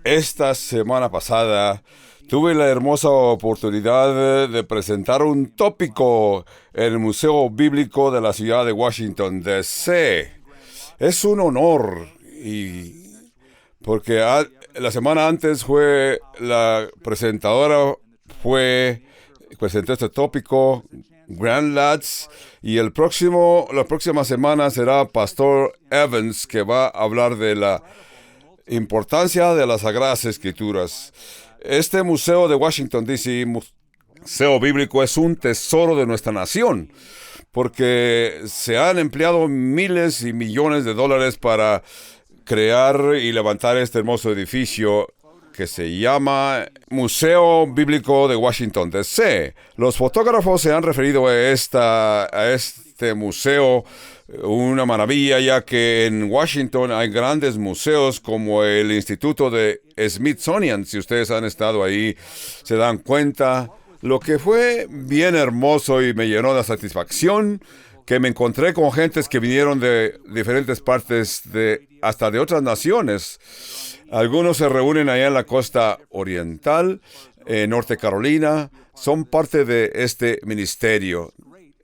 Esta semana pasada tuve la hermosa oportunidad de presentar un tópico en el Museo Bíblico de la ciudad de Washington, D.C. Es un honor porque la semana antes la presentadora presentó este tópico, Grand Lads, y la próxima semana será Pastor Evans, que va a hablar de la importancia de las Sagradas Escrituras. Este museo de Washington, D.C., Museo Bíblico, es un tesoro de nuestra nación, porque se han empleado miles y millones de dólares para crear y levantar este hermoso edificio que se llama Museo Bíblico de Washington, D.C. Los fotógrafos se han referido a este museo una maravilla, ya que en Washington hay grandes museos como el Instituto de Smithsonian. Si ustedes han estado ahí, se dan cuenta. Lo que fue bien hermoso y me llenó de satisfacción, que me encontré con gentes que vinieron de diferentes partes, hasta de otras naciones. Algunos se reúnen allá en la costa oriental, en Norte Carolina, son parte de este ministerio.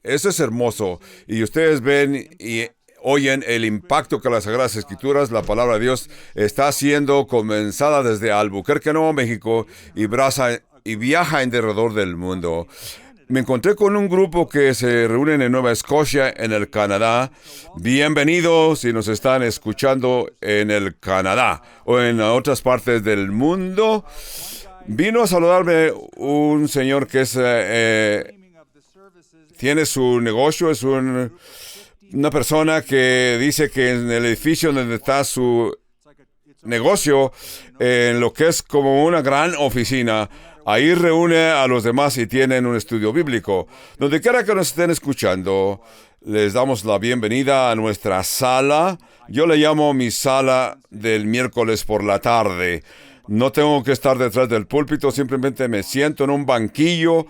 Eso es hermoso, y ustedes ven y oyen el impacto que las Sagradas Escrituras, la Palabra de Dios, está siendo comenzada desde Albuquerque, Nuevo México, y viaja en derredor del mundo. Me encontré con un grupo que se reúnen en Nueva Escocia, en el Canadá. Bienvenidos si nos están escuchando en el Canadá o en otras partes del mundo. Vino a saludarme un señor que tiene su negocio, es una persona que dice que en el edificio donde está su negocio, en lo que es como una gran oficina, ahí reúne a los demás y tienen un estudio bíblico. Donde quiera que nos estén escuchando, les damos la bienvenida a nuestra sala. Yo le llamo mi sala del miércoles por la tarde. No tengo que estar detrás del púlpito, simplemente me siento en un banquillo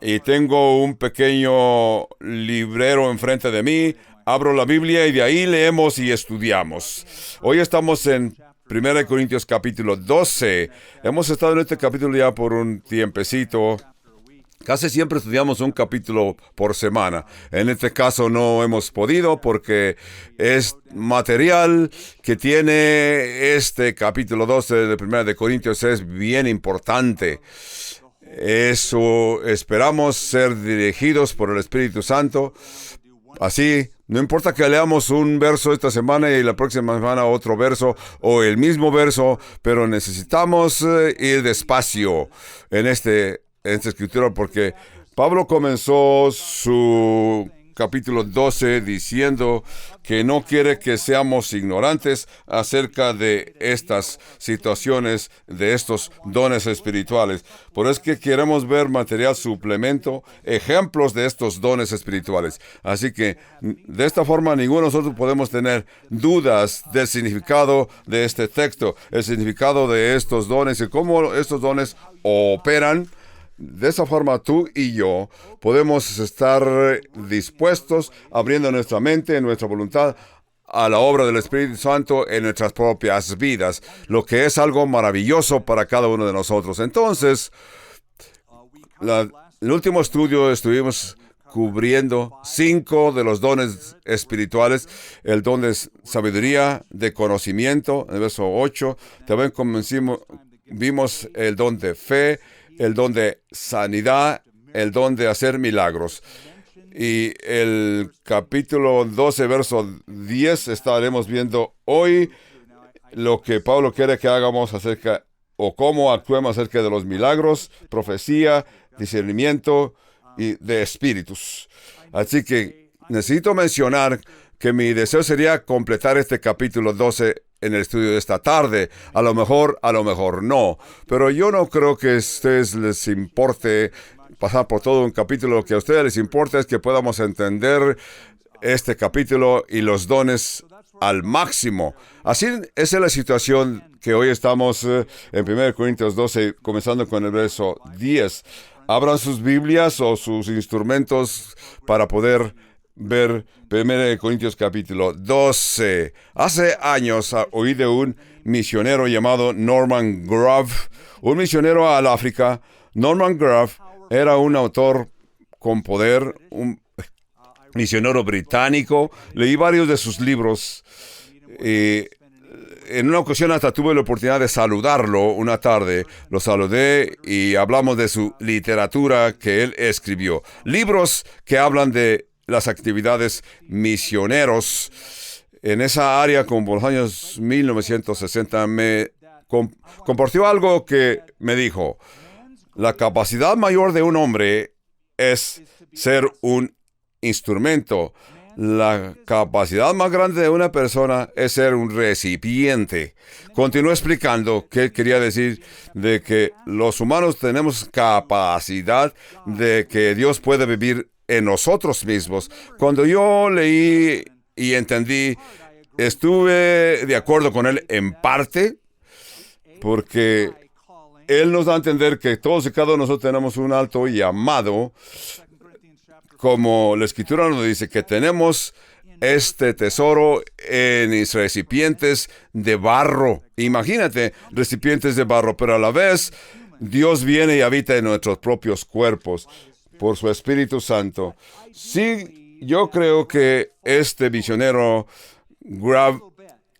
y tengo un pequeño librero enfrente de mí. Abro la Biblia y de ahí leemos y estudiamos. Hoy estamos en 1 Corintios capítulo 12. Hemos estado en este capítulo ya por un tiempecito. Casi siempre estudiamos un capítulo por semana. En este caso no hemos podido porque es material que tiene este capítulo 12 de 1 Corintios. Es bien importante. Eso esperamos ser dirigidos por el Espíritu Santo. Así, no importa que leamos un verso esta semana y la próxima semana otro verso o el mismo verso, pero necesitamos ir despacio en esta escritura, porque Pablo comenzó su capítulo 12 diciendo que no quiere que seamos ignorantes acerca de estas situaciones, de estos dones espirituales. Por eso es que queremos ver material suplemento, ejemplos de estos dones espirituales. Así que de esta forma ninguno de nosotros podemos tener dudas del significado de este texto, el significado de estos dones y cómo estos dones operan. De esa forma, tú y yo podemos estar dispuestos, abriendo nuestra mente, nuestra voluntad a la obra del Espíritu Santo en nuestras propias vidas, lo que es algo maravilloso para cada uno de nosotros. Entonces, el último estudio estuvimos cubriendo 5 de los dones espirituales: el don de sabiduría, de conocimiento, en el verso 8. También vimos el don de fe, el don de sanidad, el don de hacer milagros. Y el capítulo 12, verso 10, estaremos viendo hoy lo que Pablo quiere que hagamos acerca, o cómo actuemos acerca de los milagros, profecía, discernimiento y de espíritus. Así que necesito mencionar que mi deseo sería completar este capítulo 12 en el estudio de esta tarde. A lo mejor no. Pero yo no creo que a ustedes les importe pasar por todo un capítulo. Lo que a ustedes les importa es que podamos entender este capítulo y los dones al máximo. Así esa es la situación que hoy estamos en 1 Corintios 12, comenzando con el verso 10. Abran sus Biblias o sus instrumentos para poder ver 1 Corintios capítulo 12. Hace años oí de un misionero llamado Norman Grubb, un misionero al África. Norman Grubb era un autor con poder, un misionero británico. Leí varios de sus libros. En una ocasión hasta tuve la oportunidad de saludarlo una tarde. Lo saludé y hablamos de su literatura que él escribió. Libros que hablan de las actividades misioneros. En esa área, como por los años 1960, me compartió algo que me dijo: la capacidad mayor de un hombre es ser un instrumento. La capacidad más grande de una persona es ser un recipiente. Continuó explicando que quería decir de que los humanos tenemos capacidad de que Dios puede vivir en nosotros mismos. Cuando yo leí y entendí, estuve de acuerdo con él en parte, porque él nos da a entender que todos y cada uno de nosotros tenemos un alto llamado. Como la Escritura nos dice, que tenemos este tesoro en mis recipientes de barro. Imagínate, recipientes de barro, pero a la vez Dios viene y habita en nuestros propios cuerpos por su Espíritu Santo. Sí, yo creo que este misionero Grubb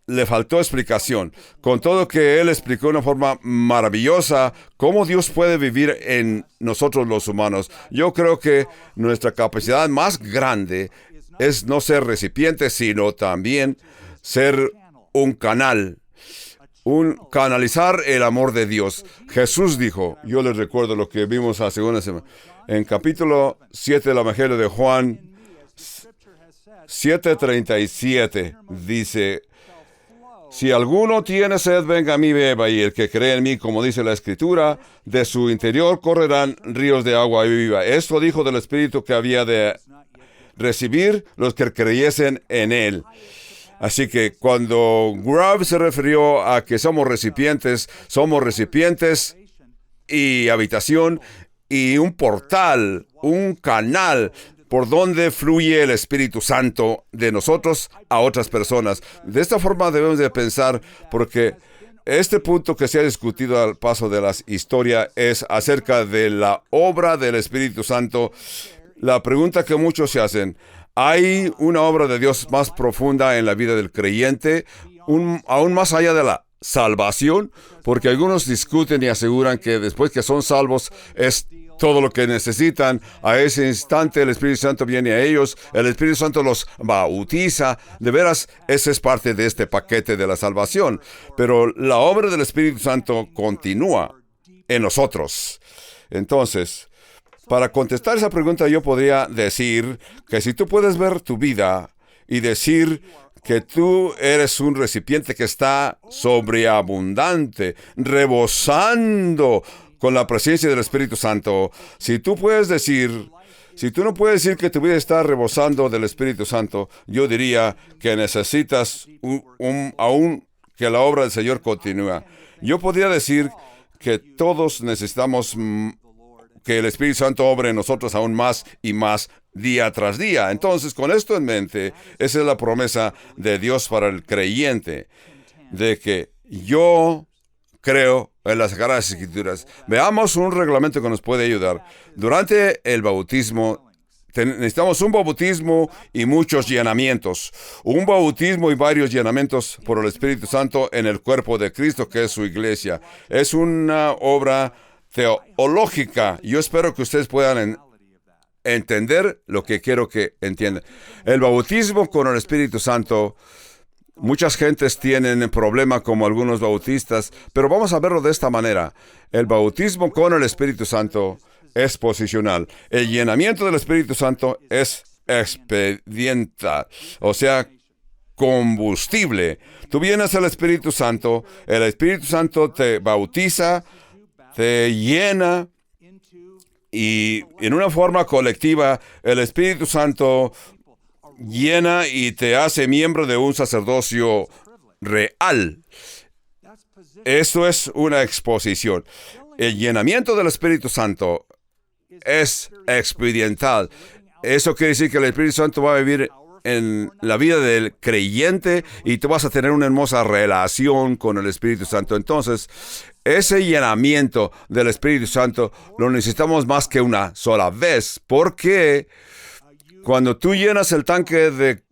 le faltó explicación. Con todo que él explicó de una forma maravillosa cómo Dios puede vivir en nosotros los humanos. Yo creo que nuestra capacidad más grande es no ser recipiente, sino también ser un canal. Canalizar el amor de Dios. Jesús dijo, yo les recuerdo lo que vimos la segunda semana, en capítulo 7 del Evangelio de Juan 7:37, dice: si alguno tiene sed, venga a mí, beba, y el que cree en mí, como dice la Escritura, de su interior correrán ríos de agua viva. Esto dijo del Espíritu que había de recibir los que creyesen en él. Así que cuando Grubb se refirió a que somos recipientes y habitación y un portal, un canal por donde fluye el Espíritu Santo de nosotros a otras personas. De esta forma debemos de pensar, porque este punto que se ha discutido al paso de la historia es acerca de la obra del Espíritu Santo. La pregunta que muchos se hacen: ¿hay una obra de Dios más profunda en la vida del creyente, aún más allá de la salvación? Porque algunos discuten y aseguran que después que son salvos es todo lo que necesitan. A ese instante el Espíritu Santo viene a ellos, el Espíritu Santo los bautiza. De veras, ese es parte de este paquete de la salvación. Pero la obra del Espíritu Santo continúa en nosotros. Entonces, para contestar esa pregunta, yo podría decir que si tú puedes ver tu vida y decir que tú eres un recipiente que está sobreabundante, rebosando con la presencia del Espíritu Santo, si tú no puedes decir que tu vida está rebosando del Espíritu Santo, yo diría que necesitas aún que la obra del Señor continúe. Yo podría decir que todos necesitamos que el Espíritu Santo obre en nosotros aún más y más día tras día. Entonces, con esto en mente, esa es la promesa de Dios para el creyente, de que yo creo en las Sagradas Escrituras. Veamos un reglamento que nos puede ayudar. Durante el bautismo, necesitamos un bautismo y muchos llenamientos. Un bautismo y varios llenamientos por el Espíritu Santo en el cuerpo de Cristo, que es su iglesia. Es una obra teológica. Yo espero que ustedes puedan entender lo que quiero que entiendan. El bautismo con el Espíritu Santo, muchas gentes tienen problema como algunos bautistas, pero vamos a verlo de esta manera. El bautismo con el Espíritu Santo es posicional. El llenamiento del Espíritu Santo es expediental, o sea, combustible. Tú vienes al Espíritu Santo, el Espíritu Santo te bautiza, te llena, y en una forma colectiva, el Espíritu Santo llena y te hace miembro de un sacerdocio real. Eso es una exposición. El llenamiento del Espíritu Santo es expediental. Eso quiere decir que el Espíritu Santo va a vivir en la vida del creyente y tú vas a tener una hermosa relación con el Espíritu Santo. Entonces, ese llenamiento del Espíritu Santo lo necesitamos más que una sola vez, porque cuando tú llenas el tanque de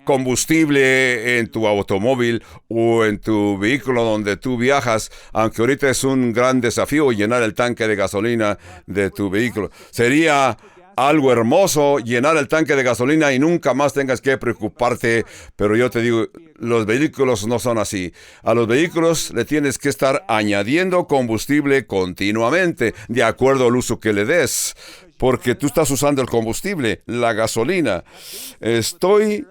combustible en tu automóvil o en tu vehículo donde tú viajas, aunque ahorita es un gran desafío llenar el tanque de gasolina de tu vehículo, sería algo hermoso llenar el tanque de gasolina y nunca más tengas que preocuparte, pero yo te digo, los vehículos no son así. A los vehículos le tienes que estar añadiendo combustible continuamente, de acuerdo al uso que le des, porque tú estás usando el combustible, la gasolina. Estoy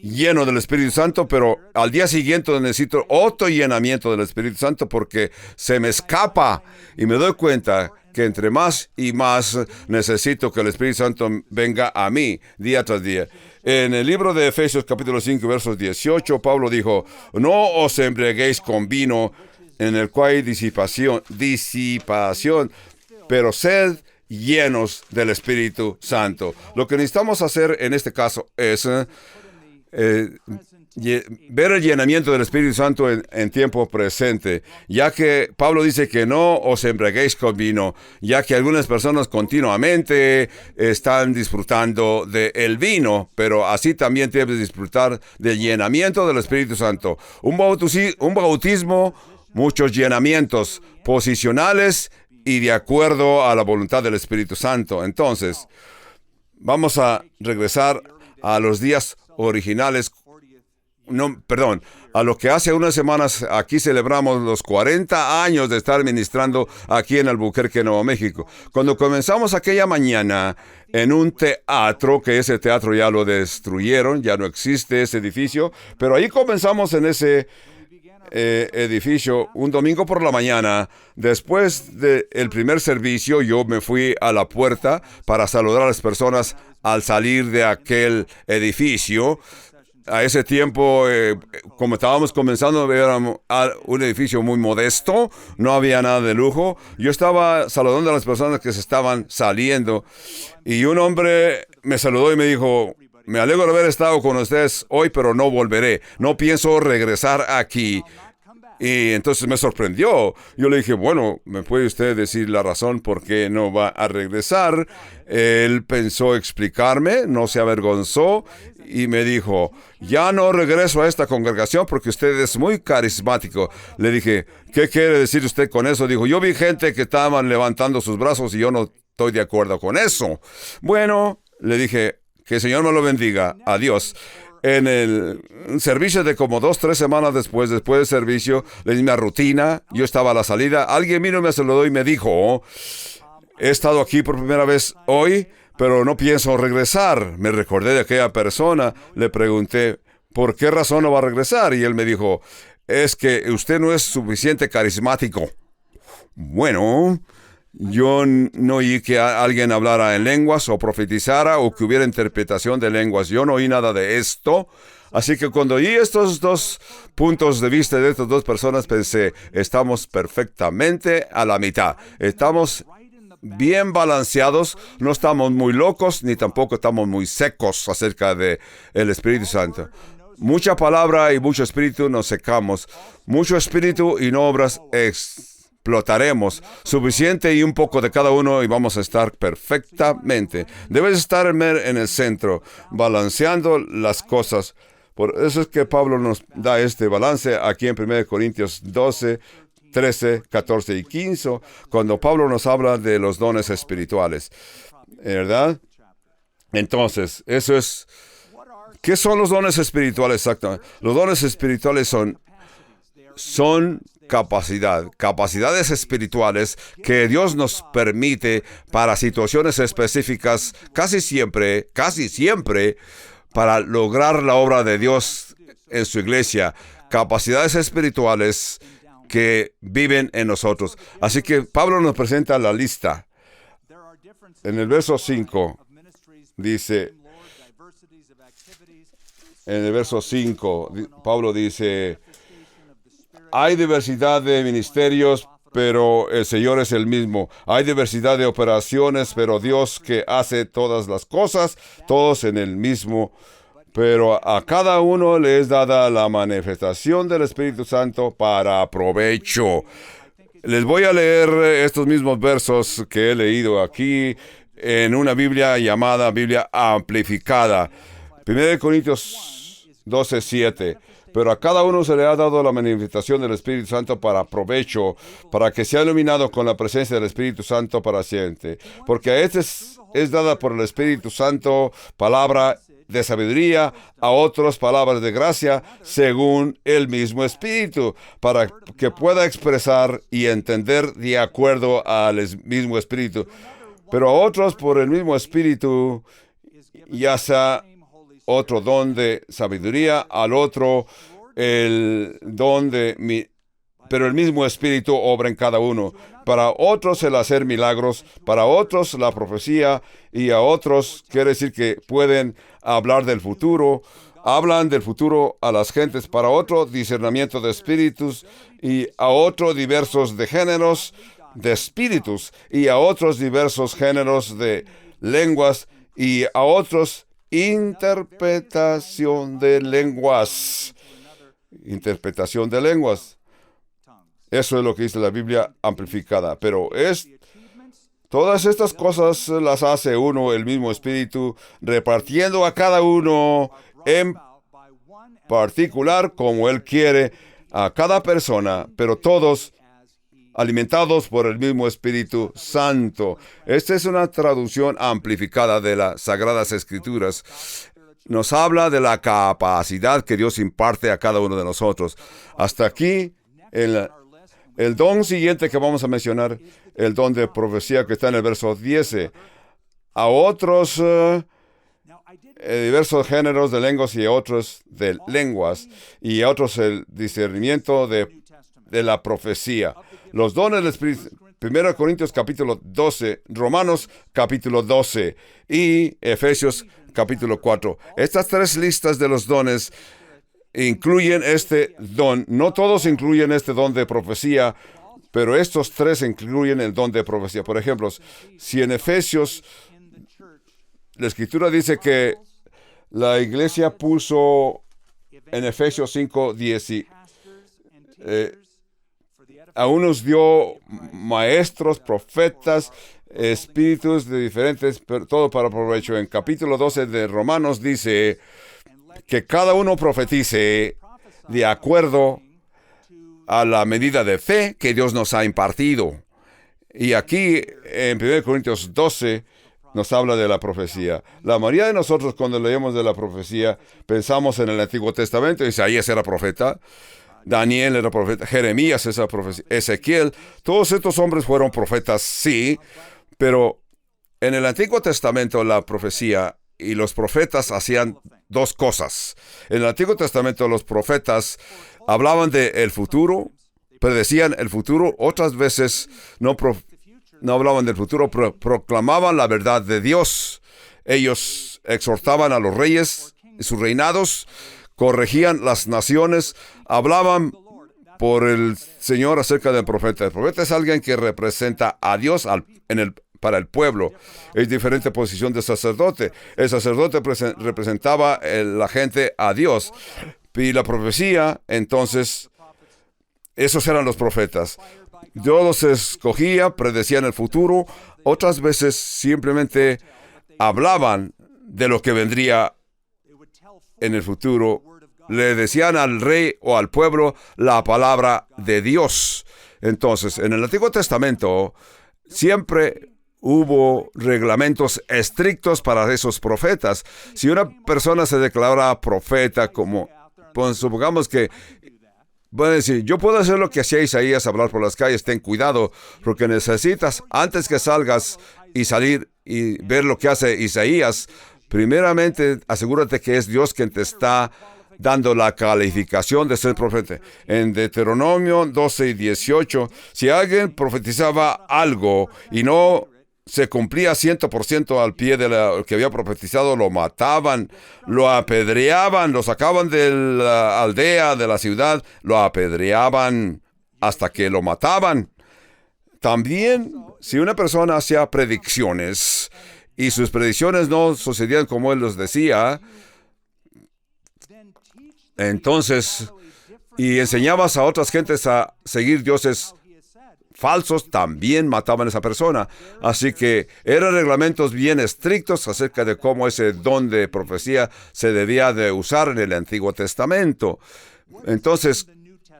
lleno del Espíritu Santo, pero al día siguiente necesito otro llenamiento del Espíritu Santo porque se me escapa y me doy cuenta que entre más y más necesito que el Espíritu Santo venga a mí día tras día. En el libro de Efesios capítulo 5 versos 18, Pablo dijo, no os embriaguéis con vino en el cual hay disipación, pero sed llenos del Espíritu Santo. Lo que necesitamos hacer en este caso es ver el llenamiento del Espíritu Santo en tiempo presente, ya que Pablo dice que no os embriaguéis con vino, ya que algunas personas continuamente están disfrutando del vino, pero así también debes disfrutar del llenamiento del Espíritu Santo. Un bautismo, muchos llenamientos posicionales y de acuerdo a la voluntad del Espíritu Santo. Entonces, vamos a regresar a los días originales, a lo que hace unas semanas aquí celebramos los 40 años de estar ministrando aquí en Albuquerque, Nuevo México. Cuando comenzamos aquella mañana en un teatro, que ese teatro ya lo destruyeron, ya no existe ese edificio, pero ahí comenzamos en ese edificio un domingo por la mañana. Después del primer servicio, yo me fui a la puerta para saludar a las personas al salir de aquel edificio. A ese tiempo, como estábamos comenzando, era un edificio muy modesto, no había nada de lujo. Yo estaba saludando a las personas que se estaban saliendo y un hombre me saludó y me dijo, me alegro de haber estado con ustedes hoy, pero no volveré. No pienso regresar aquí. Y entonces me sorprendió. Yo le dije, bueno, ¿me puede usted decir la razón por qué no va a regresar? Él pensó explicarme, no se avergonzó y me dijo, ya no regreso a esta congregación porque usted es muy carismático. Le dije, ¿qué quiere decir usted con eso? Dijo, yo vi gente que estaban levantando sus brazos y yo no estoy de acuerdo con eso. Bueno, le dije, que el Señor me lo bendiga. Adiós. En el servicio de como 2-3 semanas después del servicio, le di una rutina. Yo estaba a la salida. Alguien vino y me saludó y me dijo, he estado aquí por primera vez hoy, pero no pienso regresar. Me recordé de aquella persona. Le pregunté, ¿por qué razón no va a regresar? Y él me dijo, es que usted no es suficiente carismático. Bueno, yo no oí que alguien hablara en lenguas o profetizara o que hubiera interpretación de lenguas. Yo no oí nada de esto. Así que cuando oí estos dos puntos de vista de estas dos personas, pensé, estamos perfectamente a la mitad. Estamos bien balanceados, no estamos muy locos, ni tampoco estamos muy secos acerca de el Espíritu Santo. Mucha palabra y mucho espíritu nos secamos. Mucho espíritu y no obras explotaremos. Suficiente y un poco de cada uno y vamos a estar perfectamente. Debes estar en el centro, balanceando las cosas. Por eso es que Pablo nos da este balance aquí en 1 Corintios 12, 13, 14 y 15, cuando Pablo nos habla de los dones espirituales. ¿Verdad? Entonces, eso es... ¿Qué son los dones espirituales exactamente? Los dones espirituales son capacidades espirituales que Dios nos permite para situaciones específicas, casi siempre, para lograr la obra de Dios en su iglesia. Capacidades espirituales que viven en nosotros. Así que Pablo nos presenta la lista. En el verso 5 dice, en el verso 5, Pablo dice, hay diversidad de ministerios, pero el Señor es el mismo. Hay diversidad de operaciones, pero Dios que hace todas las cosas, todos en el mismo. Pero a cada uno le es dada la manifestación del Espíritu Santo para provecho. Les voy a leer estos mismos versos que he leído aquí en una Biblia llamada Biblia Amplificada. 1 Corintios 12:7. Pero a cada uno se le ha dado la manifestación del Espíritu Santo para provecho, para que sea iluminado con la presencia del Espíritu Santo para siempre. Porque a este es dada por el Espíritu Santo palabra de sabiduría, a otros palabras de gracia, según el mismo Espíritu, para que pueda expresar y entender de acuerdo al mismo Espíritu. Pero a otros por el mismo Espíritu, ya sea otro don de sabiduría, al otro el don pero el mismo Espíritu obra en cada uno. Para otros el hacer milagros, para otros la profecía, y a otros quiere decir que pueden hablar del futuro, hablan del futuro a las gentes, para otro discernimiento de espíritus, y a otro diversos de géneros de espíritus, y a otros diversos géneros de lenguas, y a otros interpretación de lenguas. Interpretación de lenguas. Eso es lo que dice la Biblia Amplificada. Pero todas estas cosas las hace uno, el mismo Espíritu, repartiendo a cada uno en particular como Él quiere a cada persona, pero todos alimentados por el mismo Espíritu Santo. Esta es una traducción amplificada de las Sagradas Escrituras. Nos habla de la capacidad que Dios imparte a cada uno de nosotros. Hasta aquí, el don siguiente que vamos a mencionar, el don de profecía que está en el verso 10. A otros diversos géneros de lenguas y a otros de lenguas, y a otros el discernimiento de la profecía. Los dones del Espíritu, 1 Corintios capítulo 12, Romanos capítulo 12 y Efesios capítulo 4. Estas tres listas de los dones incluyen este don. No todos incluyen este don de profecía, pero estos tres incluyen el don de profecía. Por ejemplo, si en Efesios la Escritura dice que la iglesia puso en Efesios 5:10, a unos dio maestros, profetas, espíritus de diferentes, pero todo para provecho. En capítulo 12 de Romanos dice que cada uno profetice de acuerdo a la medida de fe que Dios nos ha impartido. Y aquí en 1 Corintios 12 nos habla de la profecía. La mayoría de nosotros cuando leemos de la profecía pensamos en el Antiguo Testamento. Isaías era profeta, Daniel era profeta, Jeremías es profeta, Ezequiel. Todos estos hombres fueron profetas, sí, pero en el Antiguo Testamento la profecía y los profetas hacían dos cosas. En el Antiguo Testamento los profetas hablaban del futuro, predecían el futuro. Otras veces no hablaban del futuro, proclamaban la verdad de Dios. Ellos exhortaban a los reyes y sus reinados, corregían las naciones, hablaban por el Señor acerca del profeta. El profeta es alguien que representa a Dios para el pueblo. Es diferente posición de sacerdote. El sacerdote representaba la gente a Dios. Y la profecía, entonces, esos eran los profetas. Dios los escogía, predecían el futuro. Otras veces simplemente hablaban de lo que vendría en el futuro. Le decían al rey o al pueblo la palabra de Dios. Entonces, en el Antiguo Testamento siempre hubo reglamentos estrictos para esos profetas. Si una persona se declara profeta, pues supongamos que puede decir, yo puedo hacer lo que hacía Isaías, hablar por las calles. Ten cuidado, porque necesitas, antes que salgas y salir y ver lo que hace Isaías, primeramente asegúrate que es Dios quien te está dando la calificación de ser profeta. En Deuteronomio 12:18, si alguien profetizaba algo y no se cumplía 100% al pie de lo que había profetizado, lo mataban, lo apedreaban, lo sacaban de la aldea, de la ciudad, lo apedreaban hasta que lo mataban. También, si una persona hacía predicciones y sus predicciones no sucedían como él los decía, entonces, y enseñabas a otras gentes a seguir dioses falsos, también mataban a esa persona. Así que eran reglamentos bien estrictos acerca de cómo ese don de profecía se debía de usar en el Antiguo Testamento. Entonces,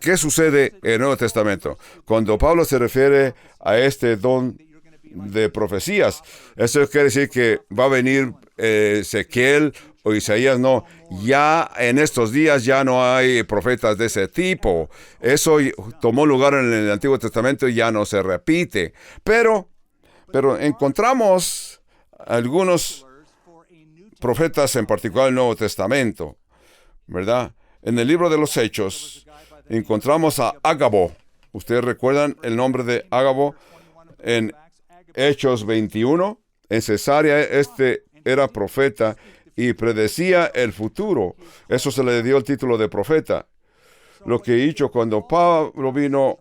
¿qué sucede en el Nuevo Testamento? Cuando Pablo se refiere a este don de profecías, eso quiere decir que va a venir Ezequiel o Isaías. No, ya en estos días ya no hay profetas de ese tipo. Eso tomó lugar en el Antiguo Testamento y ya no se repite. Pero encontramos algunos profetas, en particular el Nuevo Testamento, ¿verdad? En el libro de los Hechos encontramos a Ágabo. ¿Ustedes recuerdan el nombre de Ágabo? En Hechos 21, en Cesarea, este era profeta y predecía el futuro. Eso se le dio el título de profeta. Lo que hizo cuando Pablo vino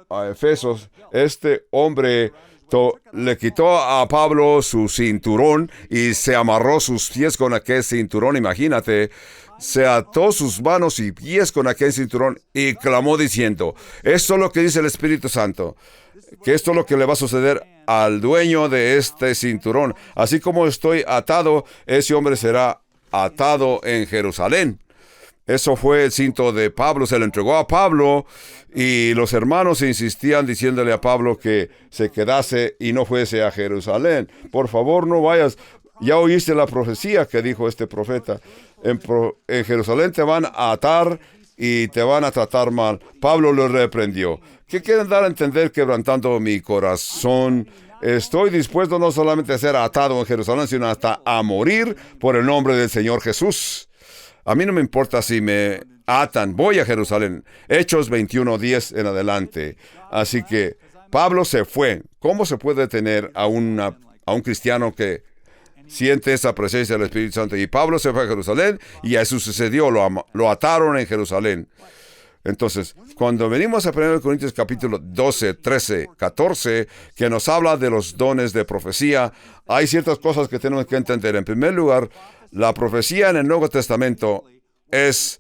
a Efesos, este hombre le quitó a Pablo su cinturón y se amarró sus pies con aquel cinturón. Imagínate, se ató sus manos y pies con aquel cinturón y clamó diciendo: esto es lo que dice el Espíritu Santo, que esto es lo que le va a suceder al dueño de este cinturón. Así como estoy atado, ese hombre será atado en Jerusalén. Eso fue el cinto de Pablo, se lo entregó a Pablo y los hermanos insistían diciéndole a Pablo que se quedase y no fuese a Jerusalén. Por favor, no vayas. Ya oíste la profecía que dijo este profeta. En Jerusalén te van a atar y te van a tratar mal. Pablo lo reprendió. ¿Qué quieren dar a entender quebrantando mi corazón? Estoy dispuesto no solamente a ser atado en Jerusalén, sino hasta a morir por el nombre del Señor Jesús. A mí no me importa si me atan, voy a Jerusalén. Hechos 21:10 en adelante. Así que Pablo se fue. ¿Cómo se puede detener a un cristiano que siente esa presencia del Espíritu Santo? Y Pablo se fue a Jerusalén y eso sucedió, lo ataron en Jerusalén. Entonces, cuando venimos a 1 Corintios capítulo 12, 13, 14, que nos habla de los dones de profecía, hay ciertas cosas que tenemos que entender. En primer lugar, la profecía en el Nuevo Testamento es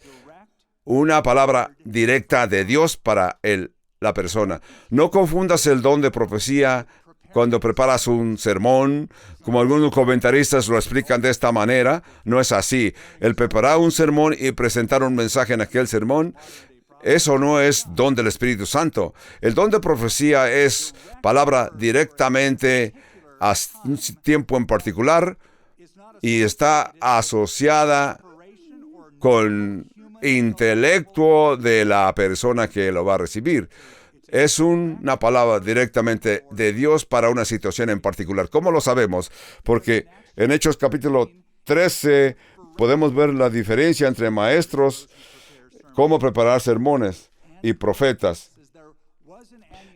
una palabra directa de Dios para la persona. No confundas el don de profecía cuando preparas un sermón, como algunos comentaristas lo explican de esta manera. No es así. El preparar un sermón y presentar un mensaje en aquel sermón, eso no es don del Espíritu Santo. El don de profecía es palabra directamente a un tiempo en particular y está asociada con intelecto de la persona que lo va a recibir. Es una palabra directamente de Dios para una situación en particular. ¿Cómo lo sabemos? Porque en Hechos capítulo 13 podemos ver la diferencia entre maestros, cómo preparar sermones, y profetas.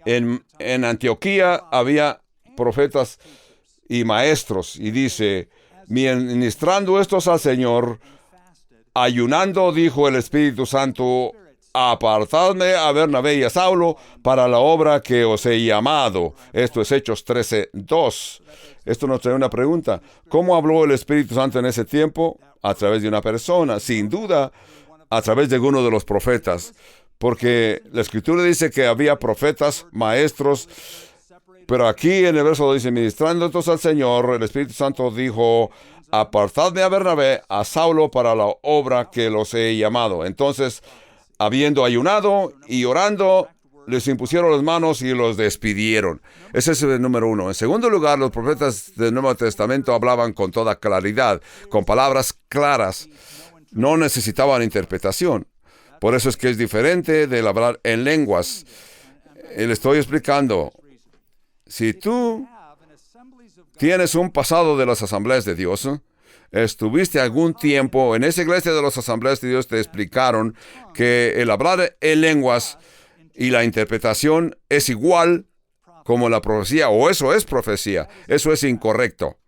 En Antioquía había profetas y maestros, y dice: ministrando estos al Señor, ayunando, dijo el Espíritu Santo: apartadme a Bernabé y a Saulo para la obra que os he llamado. Esto es Hechos 13:2. Esto nos trae una pregunta. ¿Cómo habló el Espíritu Santo en ese tiempo? A través de una persona, sin duda, a través de uno de los profetas. Porque la Escritura dice que había profetas, maestros, pero aquí en el verso dice: ministrando entonces al Señor, el Espíritu Santo dijo: apartadme a Bernabé, a Saulo para la obra que los he llamado. Entonces, habiendo ayunado y orando, les impusieron las manos y los despidieron. Ese es el número uno. En segundo lugar, los profetas del Nuevo Testamento hablaban con toda claridad, con palabras claras. No necesitaban interpretación. Por eso es que es diferente del hablar en lenguas. Le estoy explicando. Si tú tienes un pasado de las asambleas de Dios, estuviste algún tiempo en esa iglesia de las asambleas de Dios, te explicaron que el hablar en lenguas y la interpretación es igual como la profecía, o eso es profecía. Eso es incorrecto.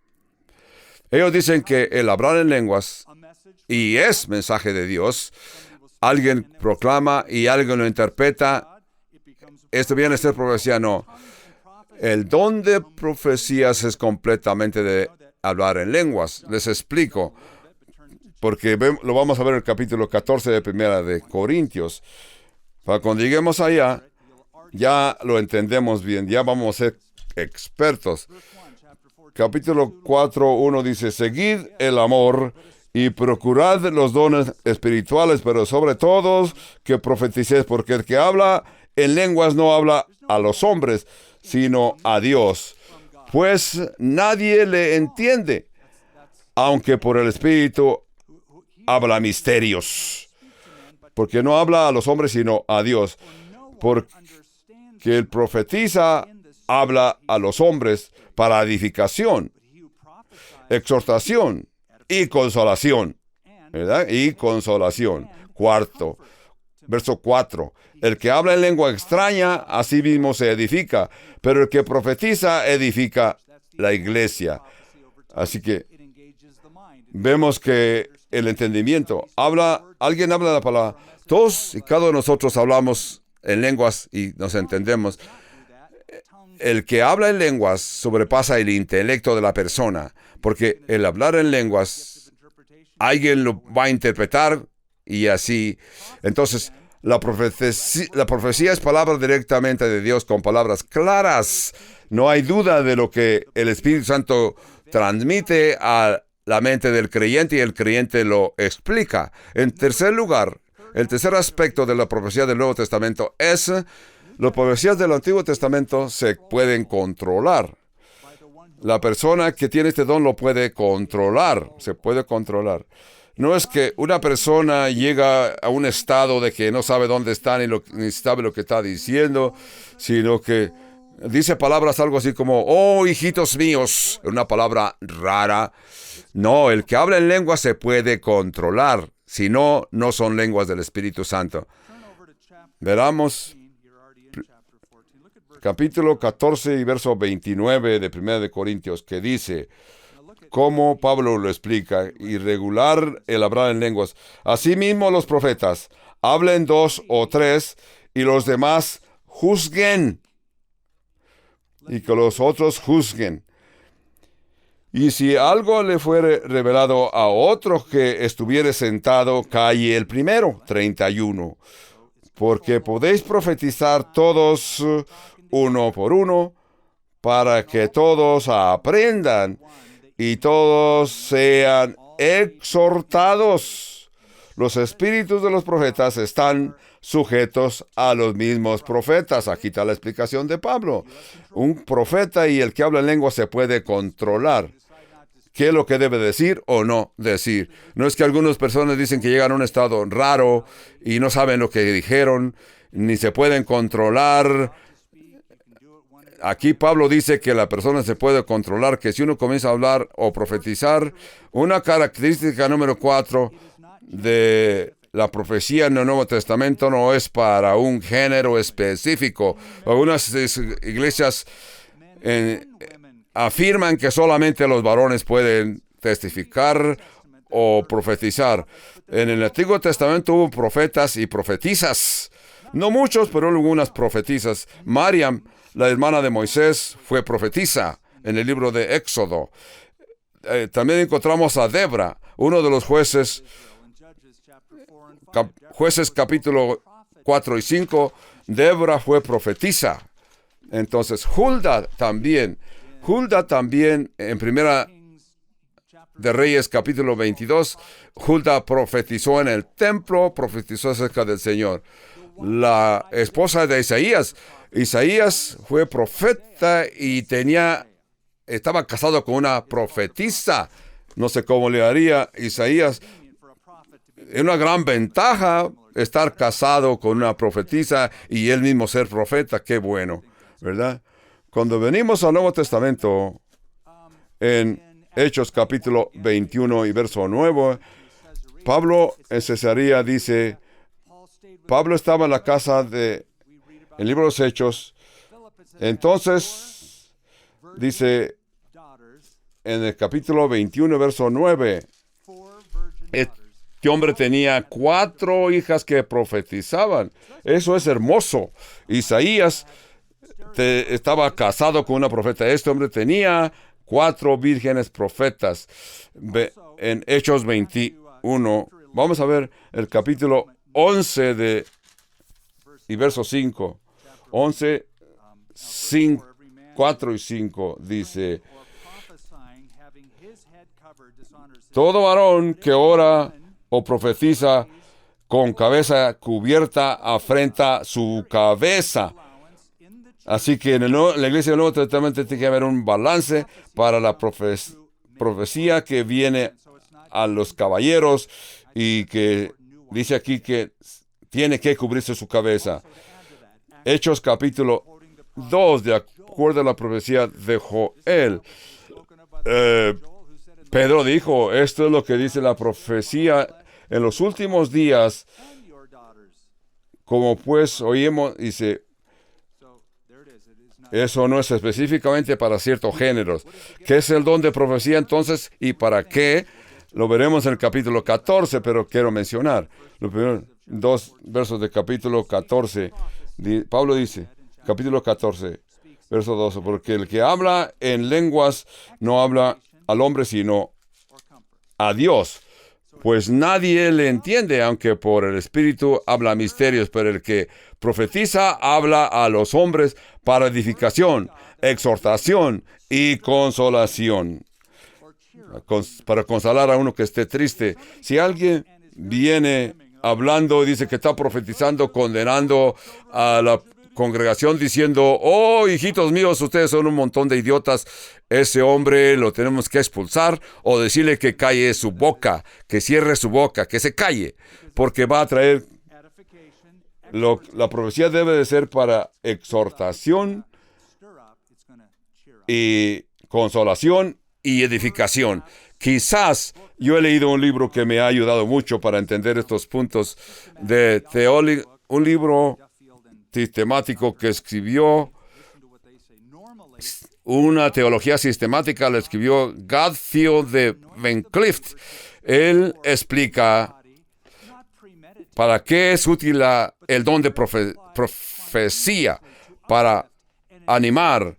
Ellos dicen que el hablar en lenguas y es mensaje de Dios. Alguien proclama y alguien lo interpreta. Esto viene a ser profecía. No. El don de profecías es completamente de hablar en lenguas. Les explico, porque lo vamos a ver en el capítulo 14 de Primera de Corintios. Para cuando lleguemos allá, ya lo entendemos bien, ya vamos a ser expertos. Capítulo 4:1 dice: seguid el amor y procurad los dones espirituales, pero sobre todo que profeticéis, porque el que habla en lenguas no habla a los hombres, sino a Dios, pues nadie le entiende, aunque por el Espíritu habla misterios, porque no habla a los hombres, sino a Dios, porque el profetiza habla a los hombres para edificación, exhortación y consolación, ¿verdad? Y consolación. Verso 4. El que habla en lengua extraña, a sí mismo se edifica, pero el que profetiza edifica la iglesia. Así que vemos que el entendimiento, alguien habla la palabra, todos y cada uno de nosotros hablamos en lenguas y nos entendemos. El que habla en lenguas sobrepasa el intelecto de la persona, porque el hablar en lenguas, alguien lo va a interpretar y así. Entonces, la profecía es palabra directamente de Dios con palabras claras. No hay duda de lo que el Espíritu Santo transmite a la mente del creyente y el creyente lo explica. En tercer lugar, el tercer aspecto de la profecía del Nuevo Testamento es: las profecías del Antiguo Testamento se pueden controlar. La persona que tiene este don lo puede controlar, se puede controlar. No es que una persona llega a un estado de que no sabe dónde está ni sabe lo que está diciendo, sino que dice palabras algo así como: oh, hijitos míos, una palabra rara. No, el que habla en lengua se puede controlar, si no, no son lenguas del Espíritu Santo. Veamos capítulo 14 y verso 29 de 1 de Corintios, que dice cómo Pablo lo explica: y regular el hablar en lenguas. Asimismo los profetas hablen 2 o 3 y los demás juzguen, y que los otros juzguen. Y si algo le fuere revelado a otro que estuviere sentado, calle el primero. 31. Porque podéis profetizar todos uno por uno, para que todos aprendan y todos sean exhortados. Los espíritus de los profetas están sujetos a los mismos profetas. Aquí está la explicación de Pablo. Un profeta y el que habla en lengua se puede controlar. ¿Qué es lo que debe decir o no decir? No es que algunas personas dicen que llegan a un estado raro y no saben lo que dijeron, ni se pueden controlar. Aquí Pablo dice que la persona se puede controlar, que si uno comienza a hablar o profetizar, una característica número 4 de la profecía en el Nuevo Testamento no es para un género específico. Algunas iglesias afirman que solamente los varones pueden testificar o profetizar. En el Antiguo Testamento hubo profetas y profetisas. No muchos, pero algunas profetisas. Miriam, la hermana de Moisés, fue profetisa en el libro de Éxodo. También encontramos a Débora, uno de los jueces capítulo 4 y 5. Débora fue profetisa. Entonces, Hulda también en Primera de Reyes capítulo 22, Hulda profetizó en el templo, profetizó acerca del Señor. La esposa de Isaías fue profeta y estaba casado con una profetisa. No sé cómo le haría Isaías. Es una gran ventaja estar casado con una profetisa y él mismo ser profeta. Qué bueno, ¿verdad? Cuando venimos al Nuevo Testamento, en Hechos capítulo 21 y verso 9, Pablo en Cesarea dice, Pablo estaba en la casa en el libro de los Hechos. Entonces, dice en el capítulo 21, verso 9, este hombre tenía 4 hijas que profetizaban. Eso es hermoso. Isaías estaba casado con una profeta. Este hombre tenía 4 vírgenes profetas. En Hechos 21, vamos a ver el capítulo 11 y verso 5. 11, 4 y 5 dice: todo varón que ora o profetiza con cabeza cubierta afrenta su cabeza. Así que en la iglesia del Nuevo Testamento tiene que haber un balance para la profecía que viene a los caballeros, y que dice aquí que tiene que cubrirse su cabeza. Hechos capítulo 2, de acuerdo a la profecía de Joel, Pedro dijo, esto es lo que dice la profecía en los últimos días, como pues oímos, dice, eso no es específicamente para ciertos géneros. ¿Qué es el don de profecía entonces y para qué? Lo veremos en el capítulo 14, pero quiero mencionar los primeros 2 versos del capítulo 14. Pablo dice, capítulo 14, verso 12, porque el que habla en lenguas no habla al hombre, sino a Dios, pues nadie le entiende, aunque por el Espíritu habla misterios, pero el que profetiza habla a los hombres para edificación, exhortación y consolación. Para consolar a uno que esté triste. Si alguien viene hablando y dice que está profetizando, condenando a la congregación, diciendo, oh, hijitos míos, ustedes son un montón de idiotas, ese hombre lo tenemos que expulsar, o decirle que calle su boca, que cierre su boca, que se calle, porque va a traer... La profecía debe de ser para exhortación y consolación y edificación. Quizás yo he leído un libro que me ha ayudado mucho para entender estos puntos de un libro sistemático que escribió una teología sistemática, la escribió Godfield de Van Clift. Él explica para qué es útil el don de profecía, para animar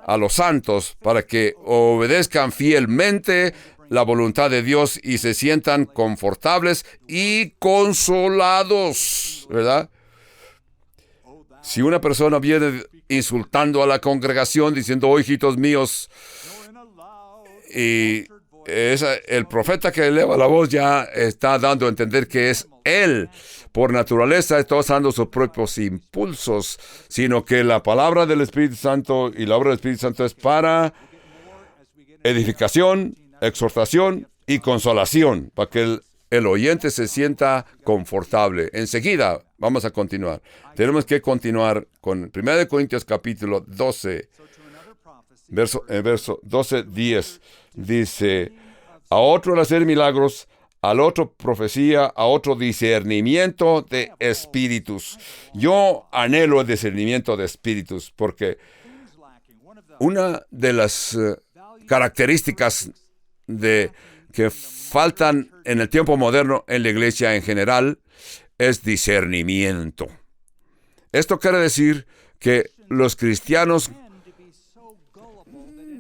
a los santos, para que obedezcan fielmente la voluntad de Dios y se sientan confortables y consolados, ¿verdad? Si una persona viene insultando a la congregación, diciendo, oh, hijitos míos, y el profeta que eleva la voz ya está dando a entender que es él, por naturaleza, está usando sus propios impulsos, sino que la palabra del Espíritu Santo y la obra del Espíritu Santo es para edificación, exhortación y consolación, para que el oyente se sienta confortable. Enseguida vamos a continuar. Tenemos que continuar con 1 Corintios capítulo 12, verso 12, 10. Dice, a otro el hacer milagros, al otro profecía, a otro discernimiento de espíritus. Yo anhelo el discernimiento de espíritus, porque una de las características que faltan en el tiempo moderno en la iglesia en general es discernimiento. Esto quiere decir que los cristianos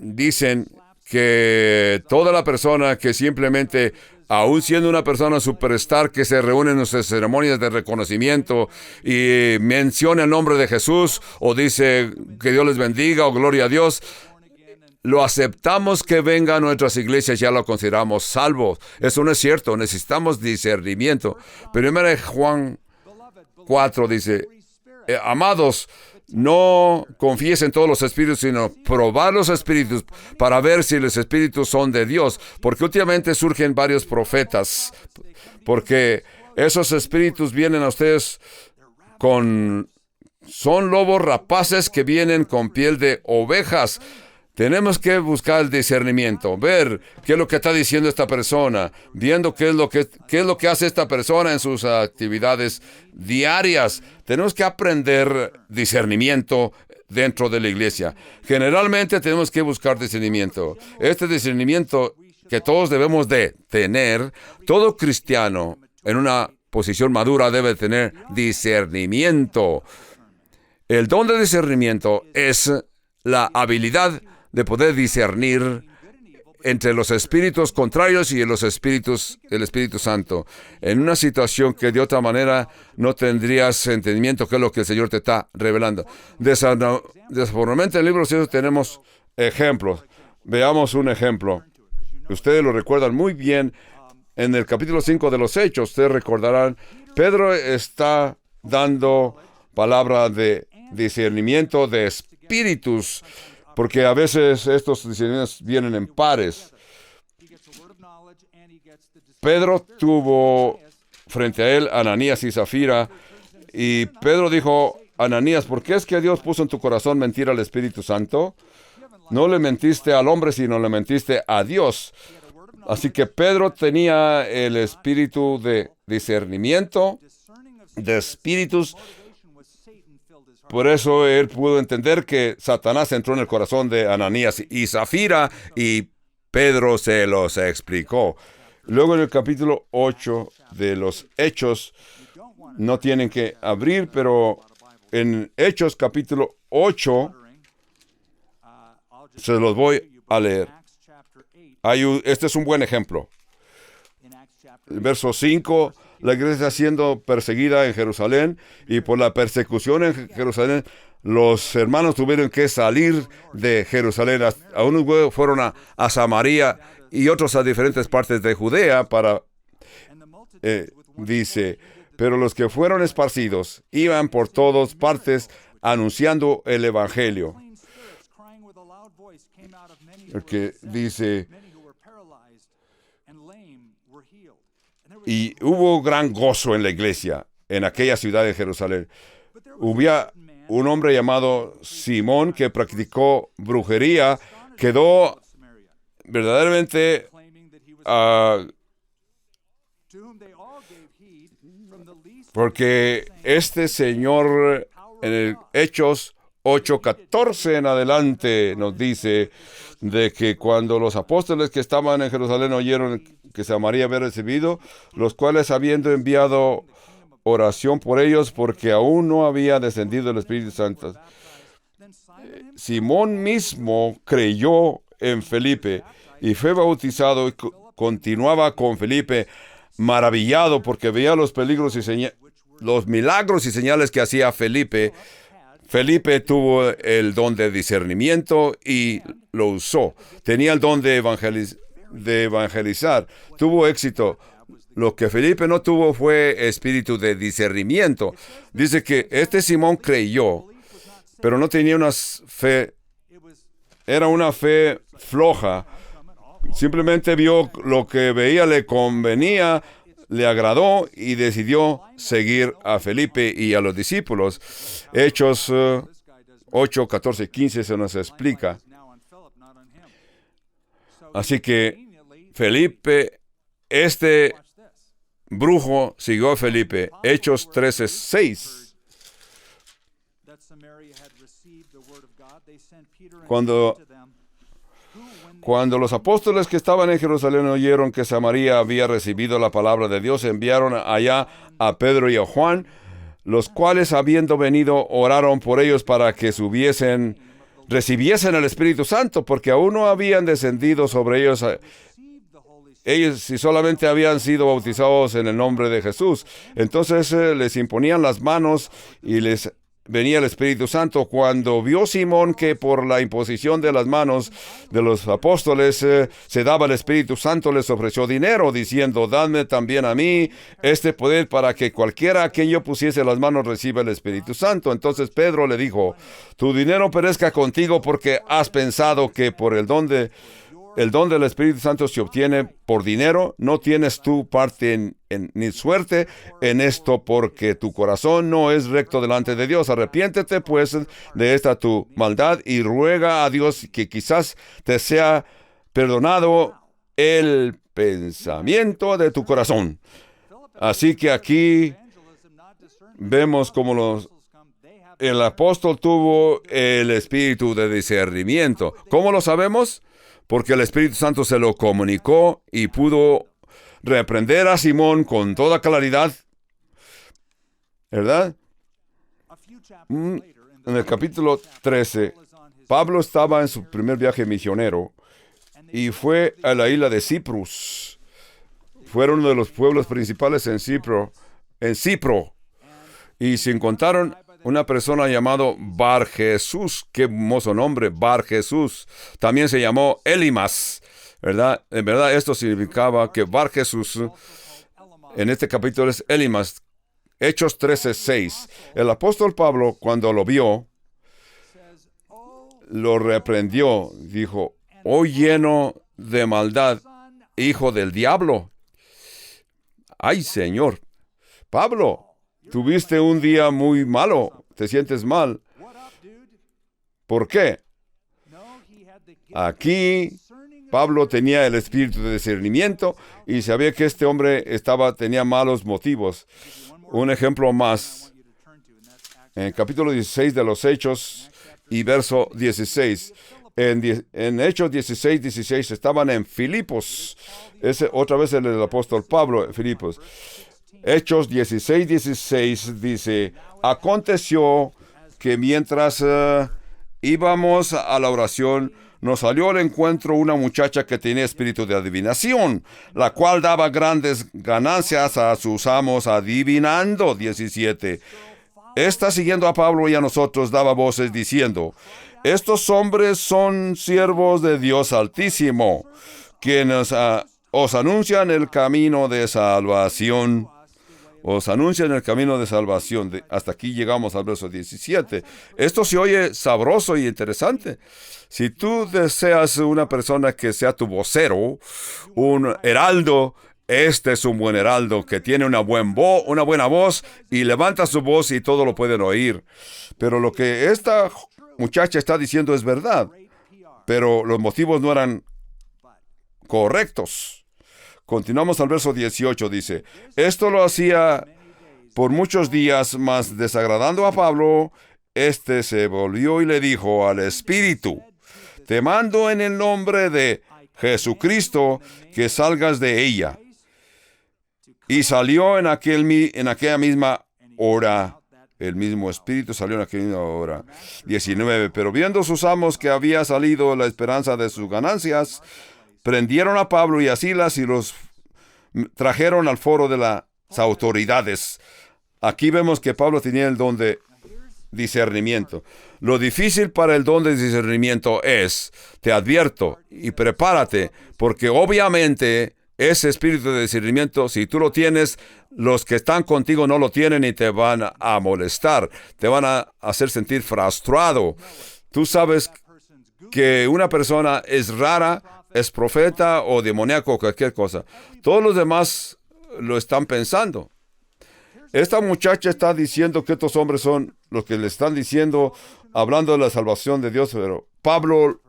dicen que toda la persona que simplemente, aún siendo una persona superstar que se reúne en nuestras ceremonias de reconocimiento y menciona el nombre de Jesús o dice que Dios les bendiga o gloria a Dios, lo aceptamos que venga a nuestras iglesias, ya lo consideramos salvo. Eso no es cierto, necesitamos discernimiento. Primero Juan 4 dice, amados, no confíes en todos los espíritus, sino probar los espíritus para ver si los espíritus son de Dios. Porque últimamente surgen varios profetas, porque esos espíritus vienen a ustedes son lobos rapaces que vienen con piel de ovejas. Tenemos que buscar el discernimiento, ver qué es lo que está diciendo esta persona, viendo qué es lo que hace esta persona en sus actividades diarias. Tenemos que aprender discernimiento dentro de la iglesia. Generalmente tenemos que buscar discernimiento. Este discernimiento que todos debemos de tener, todo cristiano en una posición madura debe tener discernimiento. El don de discernimiento es la habilidad de poder discernir entre los espíritus contrarios y el Espíritu Santo, en una situación que de otra manera no tendrías entendimiento, que es lo que el Señor te está revelando. Desafortunadamente en el libro de Hechos tenemos ejemplos. Veamos un ejemplo. Ustedes lo recuerdan muy bien. En el capítulo 5 de los Hechos, ustedes recordarán, Pedro está dando palabra de discernimiento de espíritus, porque a veces estos discernimientos vienen en pares. Pedro tuvo frente a él Ananías y Zafira, y Pedro dijo: Ananías, ¿por qué es que Dios puso en tu corazón mentir al Espíritu Santo? No le mentiste al hombre, sino le mentiste a Dios. Así que Pedro tenía el espíritu de discernimiento de espíritus. Por eso él pudo entender que Satanás entró en el corazón de Ananías y Zafira, y Pedro se los explicó. Luego en el capítulo 8 de los Hechos, no tienen que abrir, pero en Hechos capítulo 8, se los voy a leer. Este es un buen ejemplo. El verso 5, la iglesia está siendo perseguida en Jerusalén, y por la persecución en Jerusalén, los hermanos tuvieron que salir de Jerusalén. A unos fueron a Samaria y otros a diferentes partes de Judea dice, pero los que fueron esparcidos iban por todas partes anunciando el Evangelio. El que dice, y hubo gran gozo en la iglesia en aquella ciudad de Jerusalén. Hubo un hombre llamado Simón que practicó brujería, quedó verdaderamente porque este señor en el Hechos 8:14 en adelante nos dice de que cuando los apóstoles que estaban en Jerusalén oyeron que Samaria había recibido, los cuales habiendo enviado oración por ellos, porque aún no había descendido el Espíritu Santo, Simón mismo creyó en Felipe y fue bautizado, y continuaba con Felipe maravillado porque veía los milagros y señales que hacía Felipe. Felipe tuvo el don de discernimiento y lo usó. Tenía el don de evangelizar. Tuvo éxito. Lo que Felipe no tuvo fue espíritu de discernimiento. Dice que este Simón creyó, pero no tenía una fe. Era una fe floja. Simplemente vio lo que veía le convenía, le agradó y decidió seguir a Felipe y a los discípulos. Hechos 8, 14, 15 se nos explica. Así que Felipe, este brujo, siguió a Felipe. Hechos 13, 6. Cuando los apóstoles que estaban en Jerusalén oyeron que Samaria había recibido la palabra de Dios, enviaron allá a Pedro y a Juan, los cuales, habiendo venido, oraron por ellos para que recibiesen el Espíritu Santo, porque aún no habían descendido sobre ellos. Ellos si solamente habían sido bautizados en el nombre de Jesús. Entonces les imponían las manos y les venía el Espíritu Santo. Cuando vio Simón que por la imposición de las manos de los apóstoles se daba el Espíritu Santo, les ofreció dinero, diciendo: dadme también a mí este poder para que cualquiera a quien yo pusiese las manos reciba el Espíritu Santo. Entonces Pedro le dijo: tu dinero perezca contigo, porque has pensado que por el don del Espíritu Santo se obtiene por dinero. No tienes tu parte ni suerte en esto, porque tu corazón no es recto delante de Dios. Arrepiéntete pues de esta tu maldad y ruega a Dios que quizás te sea perdonado el pensamiento de tu corazón. Así que aquí vemos como el apóstol tuvo el espíritu de discernimiento. ¿Cómo lo sabemos? Porque el Espíritu Santo se lo comunicó y pudo reprender a Simón con toda claridad, ¿verdad? en el capítulo 13, Pablo estaba en su primer viaje misionero y fue a la isla de Ciprus. Fueron uno de los pueblos principales en Cipro, y se encontraron una persona llamado Bar Jesús. Qué hermoso nombre, Bar Jesús. También se llamó Elimas, ¿verdad? En verdad esto significaba que Bar Jesús, en este capítulo es Elimas. Hechos 13:6. El apóstol Pablo, cuando lo vio, lo reprendió. Dijo: oh, lleno de maldad, hijo del diablo. Ay, Señor. Pablo, tuviste un día muy malo. Te sientes mal. ¿Por qué? Aquí Pablo tenía el espíritu de discernimiento y sabía que este hombre tenía malos motivos. Un ejemplo más. En el capítulo 16 de los Hechos y verso 16. En Hechos 16 estaban en Filipos. Otra vez el apóstol Pablo en Filipos. Hechos 16 dice: aconteció que mientras íbamos a la oración, nos salió al encuentro una muchacha que tenía espíritu de adivinación, la cual daba grandes ganancias a sus amos adivinando. 17. Esta, siguiendo a Pablo y a nosotros, daba voces diciendo: estos hombres son siervos de Dios Altísimo, quienes os anuncian el camino de salvación. Os anuncian el camino de salvación. Hasta aquí llegamos al verso 17. Esto se oye sabroso y interesante. Si tú deseas una persona que sea tu vocero, un heraldo, este es un buen heraldo que tiene una buena voz y levanta su voz y todo lo pueden oír. Pero lo que esta muchacha está diciendo es verdad, pero los motivos no eran correctos. Continuamos al verso 18, dice: esto lo hacía por muchos días, mas desagradando a Pablo, este se volvió y le dijo al espíritu: te mando en el nombre de Jesucristo que salgas de ella. Y salió en aquella misma hora. El mismo espíritu salió en aquella misma hora. 19. Pero viendo sus amos que había salido la esperanza de sus ganancias, prendieron a Pablo y a Silas y los trajeron al foro de las autoridades. Aquí vemos que Pablo tenía el don de discernimiento. Lo difícil para el don de discernimiento es, te advierto y prepárate, porque obviamente ese espíritu de discernimiento, si tú lo tienes, los que están contigo no lo tienen y te van a molestar, te van a hacer sentir frustrado. Tú sabes que una persona es rara, es profeta o demoníaco o cualquier cosa. Todos los demás lo están pensando. Esta muchacha está diciendo que estos hombres son los que le están diciendo, hablando de la salvación de Dios, pero Pablo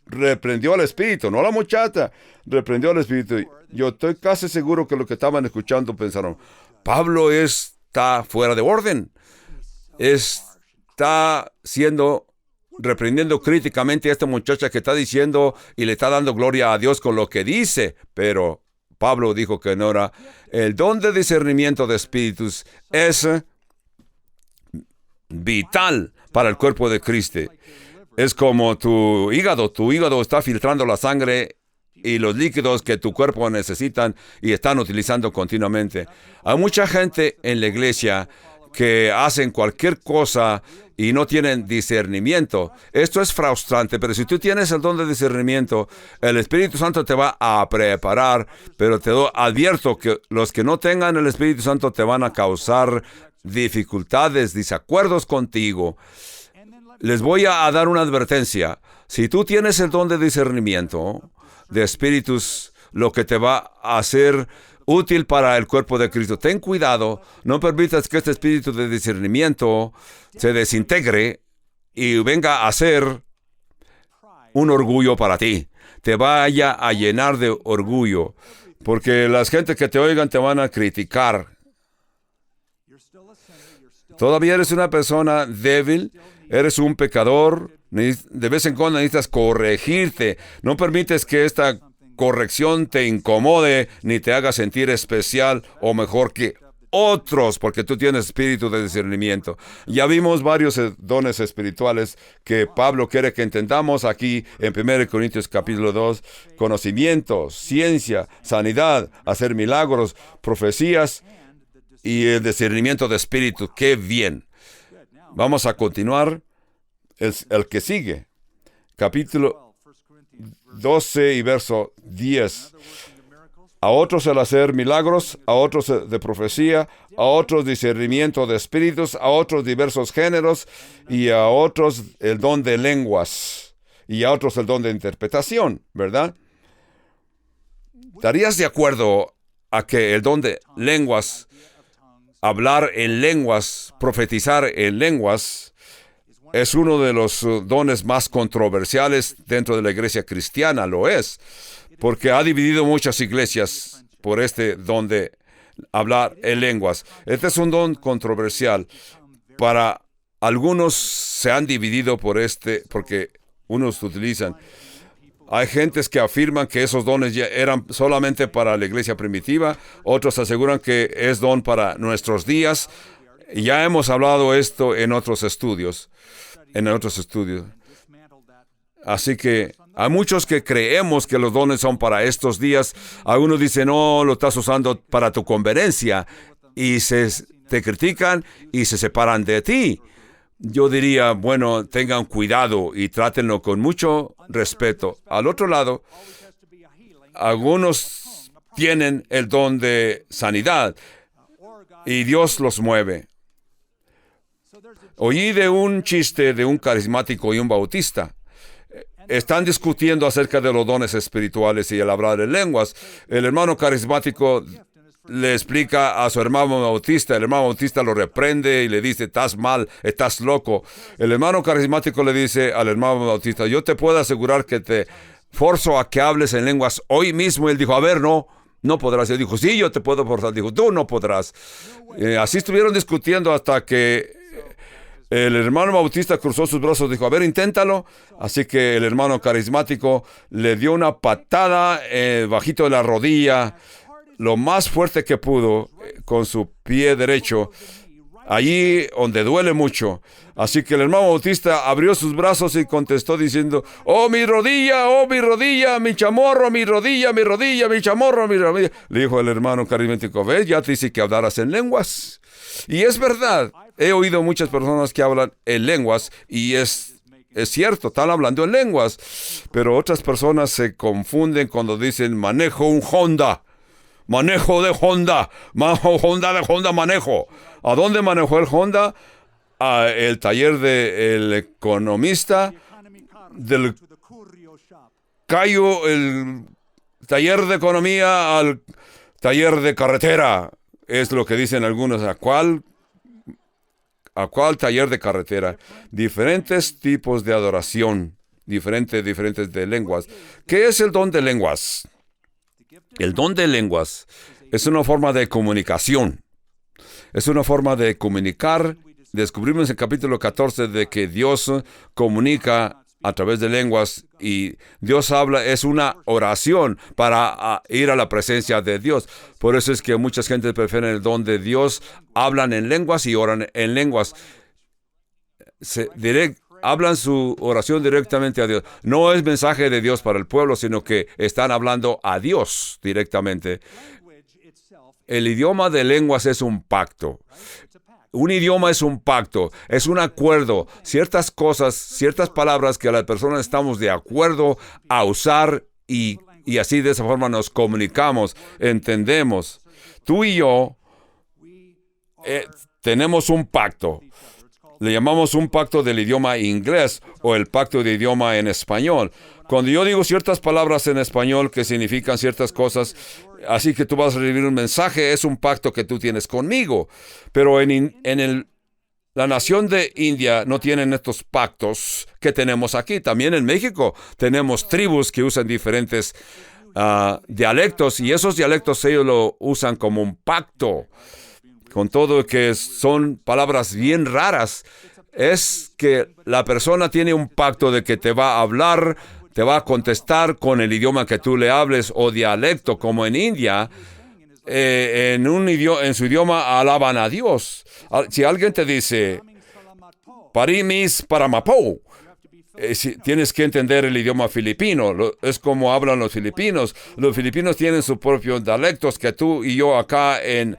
reprendió al espíritu, no a la muchacha, reprendió al espíritu. Yo estoy casi seguro que lo que estaban escuchando pensaron: Pablo está fuera de orden, está reprendiendo críticamente a esta muchacha que está diciendo y le está dando gloria a Dios con lo que dice. Pero Pablo dijo que no era. El don de discernimiento de espíritus es vital para el cuerpo de Cristo. Es como tu hígado está filtrando la sangre y los líquidos que tu cuerpo necesitan y están utilizando continuamente. Hay mucha gente en la iglesia que hacen cualquier cosa y no tienen discernimiento. Esto es frustrante, pero si tú tienes el don de discernimiento, el Espíritu Santo te va a preparar, pero te advierto que los que no tengan el Espíritu Santo te van a causar dificultades, desacuerdos contigo. Les voy a dar una advertencia. Si tú tienes el don de discernimiento de espíritus, lo que te va a hacer útil para el cuerpo de Cristo, ten cuidado, no permitas que este espíritu de discernimiento se desintegre y venga a ser un orgullo para ti. Te vaya a llenar de orgullo, porque las gentes que te oigan te van a criticar. Todavía eres una persona débil, eres un pecador, de vez en cuando necesitas corregirte. No permites que esta corrección te incomode ni te haga sentir especial o mejor que otros, porque tú tienes espíritu de discernimiento. Ya vimos varios dones espirituales que Pablo quiere que entendamos aquí en 1 Corintios capítulo 2. Conocimiento, ciencia, sanidad, hacer milagros, profecías y el discernimiento de espíritu. ¡Qué bien! Vamos a continuar el que sigue. Capítulo 12 y verso 10. A otros el hacer milagros, a otros de profecía, a otros discernimiento de espíritus, a otros diversos géneros, y a otros el don de lenguas, y a otros el don de interpretación, ¿verdad? ¿Estarías de acuerdo a que el don de lenguas, hablar en lenguas, profetizar en lenguas, es uno de los dones más controversiales dentro de la iglesia cristiana? Lo es, porque ha dividido muchas iglesias por este don de hablar en lenguas. Este es un don controversial. Para algunos se han dividido por porque unos utilizan. Hay gentes que afirman que esos dones ya eran solamente para la iglesia primitiva. Otros aseguran que es don para nuestros días. Ya hemos hablado esto en otros estudios. Así que hay muchos que creemos que los dones son para estos días. Algunos dicen, no, lo estás usando para tu conveniencia. Y te critican y se separan de ti. Yo diría, bueno, tengan cuidado y trátenlo con mucho respeto. Al otro lado, algunos tienen el don de sanidad y Dios los mueve. Oí de un chiste de un carismático y un bautista. Están discutiendo acerca de los dones espirituales y el hablar en lenguas. El hermano carismático le explica a su hermano bautista. El hermano bautista lo reprende y le dice, estás mal, estás loco. El hermano carismático le dice al hermano bautista, yo te puedo asegurar que te forzo a que hables en lenguas hoy mismo. Él dijo, a ver, no podrás. Él dijo, sí, yo te puedo forzar. Dijo, tú no podrás. Así estuvieron discutiendo hasta que el hermano bautista cruzó sus brazos y dijo, a ver, inténtalo. Así que el hermano carismático le dio una patada bajito de la rodilla, lo más fuerte que pudo, con su pie derecho, allí donde duele mucho. Así que el hermano bautista abrió sus brazos y contestó diciendo, oh mi rodilla, mi chamorro, mi rodilla, mi chamorro, mi rodilla. Le dijo el hermano carismático, ¿ves? Ya te dice que hablaras en lenguas. Y es verdad, he oído muchas personas que hablan en lenguas y es cierto, están hablando en lenguas, pero otras personas se confunden cuando dicen manejo un Honda, manejo de Honda, manejo. ¿A dónde manejó el Honda? A el taller del economista, del Cayo, el taller de economía al taller de carretera. Es lo que dicen algunos. ¿A cuál taller de carretera? Diferentes tipos de adoración, diferentes de lenguas. ¿Qué es el don de lenguas? El don de lenguas es una forma de comunicación. Es una forma de comunicar. Descubrimos en el capítulo 14 de que Dios comunica a través de lenguas y Dios habla, es una oración para ir a la presencia de Dios. Por eso es que mucha gente prefiere el don de Dios, hablan en lenguas y oran en lenguas. Hablan su oración directamente a Dios. No es mensaje de Dios para el pueblo, sino que están hablando a Dios directamente. El idioma de lenguas es un pacto. Un idioma es un pacto, es un acuerdo. Ciertas cosas, ciertas palabras que las personas estamos de acuerdo a usar y así de esa forma nos comunicamos, entendemos. Tú y yo tenemos un pacto. Le llamamos un pacto del idioma inglés o el pacto de idioma en español. Cuando yo digo ciertas palabras en español que significan ciertas cosas, así que tú vas a recibir un mensaje, es un pacto que tú tienes conmigo. Pero la nación de India no tienen estos pactos que tenemos aquí. También en México tenemos tribus que usan diferentes dialectos y esos dialectos ellos lo usan como un pacto. Con todo que son palabras bien raras, es que la persona tiene un pacto de que te va a hablar, te va a contestar con el idioma que tú le hables o dialecto, como en India. en su idioma alaban a Dios. Si alguien te dice, parimis paramapo, tienes que entender el idioma filipino. Es como hablan los filipinos. Los filipinos tienen sus propios dialectos, que tú y yo acá en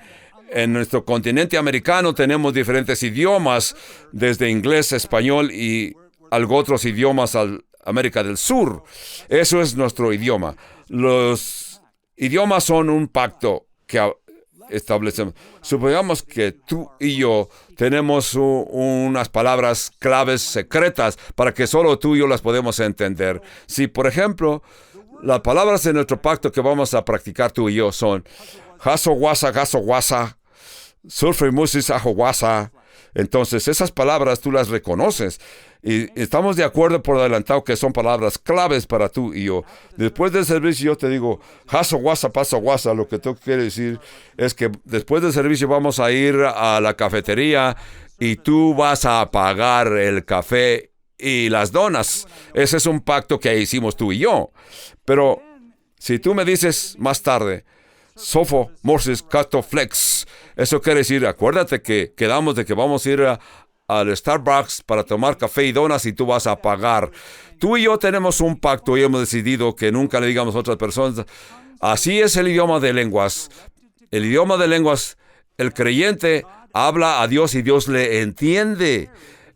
nuestro continente americano tenemos diferentes idiomas, desde inglés, español y algo otros idiomas al América del Sur. Eso es nuestro idioma. Los idiomas son un pacto que establecemos. Supongamos que tú y yo tenemos unas palabras claves secretas para que solo tú y yo las podemos entender. Si, por ejemplo, las palabras de nuestro pacto que vamos a practicar tú y yo son Haso Wasa, Sulfur Musis Wasa. Entonces, esas palabras tú las reconoces. Y estamos de acuerdo por adelantado que son palabras claves para tú y yo. Después del servicio yo te digo, Haso Wasa, Paso Wasa. Lo que tú quieres decir es que después del servicio vamos a ir a la cafetería y tú vas a pagar el café y las donas. Ese es un pacto que hicimos tú y yo. Pero si tú me dices más tarde, Sofo, Morsis, Cato, Flex, eso quiere decir, acuérdate que quedamos de que vamos a ir al Starbucks para tomar café y donas y tú vas a pagar. Tú y yo tenemos un pacto y hemos decidido que nunca le digamos a otras personas. Así es el idioma de lenguas. El idioma de lenguas, el creyente habla a Dios y Dios le entiende.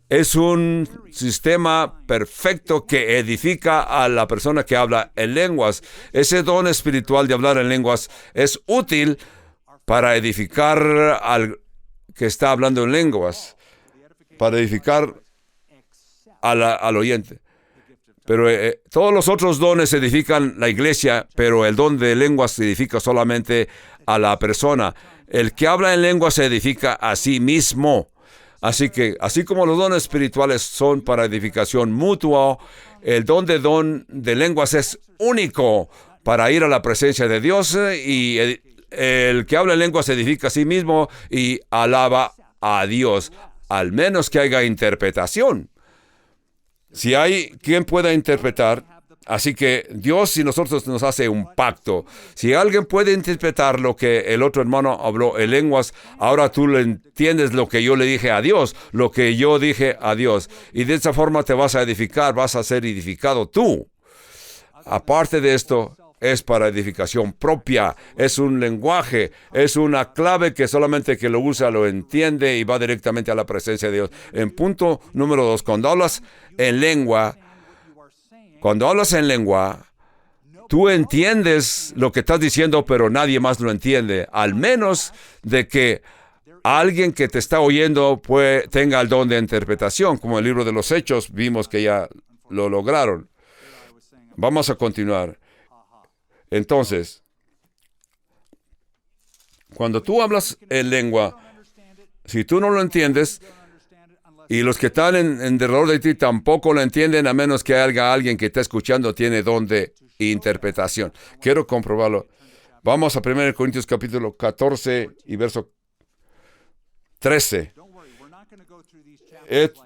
Es un sistema perfecto que edifica a la persona que habla en lenguas. Ese don espiritual de hablar en lenguas es útil para edificar al que está hablando en lenguas, para edificar al oyente. Pero todos los otros dones edifican la iglesia, pero el don de lenguas edifica solamente a la persona. El que habla en lenguas se edifica a sí mismo. Así que, así como los dones espirituales son para edificación mutua, el don de lenguas es único para ir a la presencia de Dios, y el que habla en lenguas se edifica a sí mismo y alaba a Dios, al menos que haya interpretación. Si hay quien pueda interpretar, así que Dios y nosotros nos hace un pacto. Si alguien puede interpretar lo que el otro hermano habló en lenguas, ahora tú le entiendes lo que yo le dije a Dios, lo que yo dije a Dios. Y de esa forma te vas a edificar, vas a ser edificado tú. Aparte de esto, es para edificación propia, es un lenguaje, es una clave que solamente que lo usa lo entiende y va directamente a la presencia de Dios. En punto número 2, cuando hablas en lengua, tú entiendes lo que estás diciendo, pero nadie más lo entiende, al menos de que alguien que te está oyendo tenga el don de interpretación, como el libro de los Hechos, vimos que ya lo lograron. Vamos a continuar. Entonces, cuando tú hablas en lengua, si tú no lo entiendes, y los que están en derredor de ti tampoco lo entienden, a menos que haya alguien que está escuchando, tiene don de interpretación. Quiero comprobarlo. Vamos a 1 Corintios capítulo 14 y verso 13.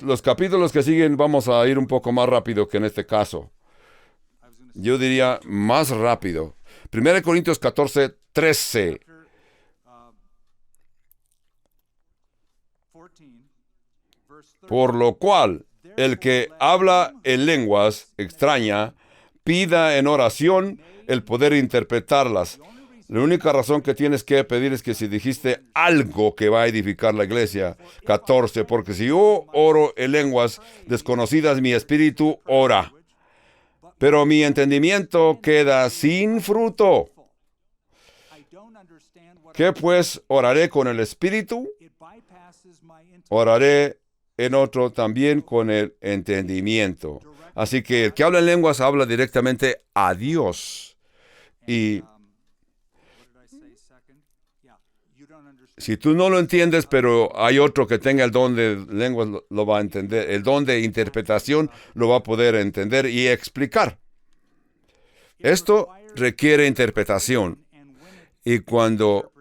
Los capítulos que siguen vamos a ir un poco más rápido que en este caso. Yo diría más rápido. 1 Corintios 14, 13. Por lo cual, el que habla en lenguas extraña, pida en oración el poder interpretarlas. La única razón que tienes que pedir es que si dijiste algo que va a edificar la iglesia. 14. Porque si yo oro en lenguas desconocidas, mi espíritu ora, pero mi entendimiento queda sin fruto. ¿Qué pues oraré con el espíritu? Oraré en otro también con el entendimiento. Así que el que habla en lenguas habla directamente a Dios. Y si tú no lo entiendes, pero hay otro que tenga el don de lenguas, lo va a entender. El don de interpretación lo va a poder entender y explicar. Esto requiere interpretación. Y cuando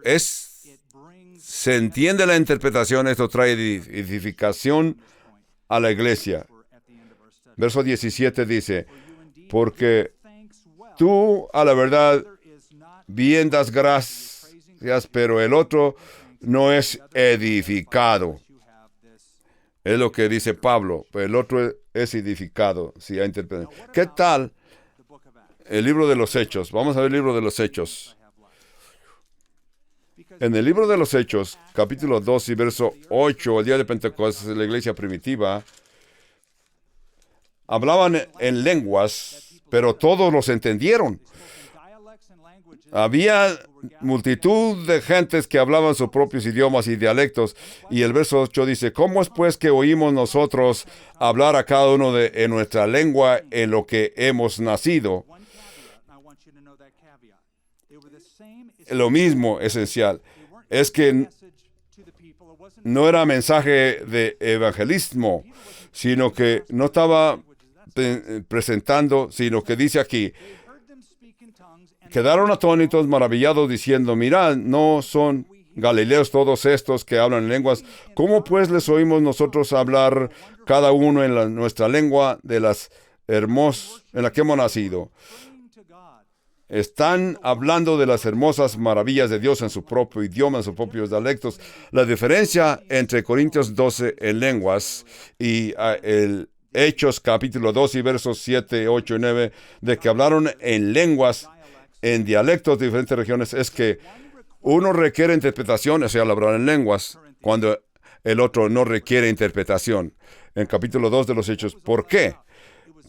se entiende la interpretación, esto trae edificación a la iglesia. Verso 17 dice, porque tú a la verdad bien das pero el otro no es edificado. Es lo que dice Pablo, pero el otro es edificado. Si hay interpretación. ¿Qué tal el libro de los Hechos? Vamos a ver el libro de los Hechos. En el libro de los Hechos, capítulo 2 y verso 8, el día de Pentecostés, la iglesia primitiva, hablaban en lenguas, pero todos los entendieron. Había multitud de gentes que hablaban sus propios idiomas y dialectos. Y el verso 8 dice, ¿cómo es pues que oímos nosotros hablar a cada uno en nuestra lengua en lo que hemos nacido? Lo mismo esencial es que no era mensaje de evangelismo, sino que no estaba presentando, sino que dice aquí, quedaron atónitos, maravillados, diciendo, mirad, ¿no son galileos todos estos que hablan lenguas? ¿Cómo pues les oímos nosotros hablar cada uno en nuestra lengua de las hermosas en la que hemos nacido? Están hablando de las hermosas maravillas de Dios en su propio idioma, en sus propios dialectos. La diferencia entre Corintios 12 en lenguas y el Hechos capítulo 2 y versos 7, 8 y 9, de que hablaron en lenguas, en dialectos de diferentes regiones, es que uno requiere interpretación, o sea, hablar en lenguas, cuando el otro no requiere interpretación. En capítulo 2 de los Hechos. ¿Por qué?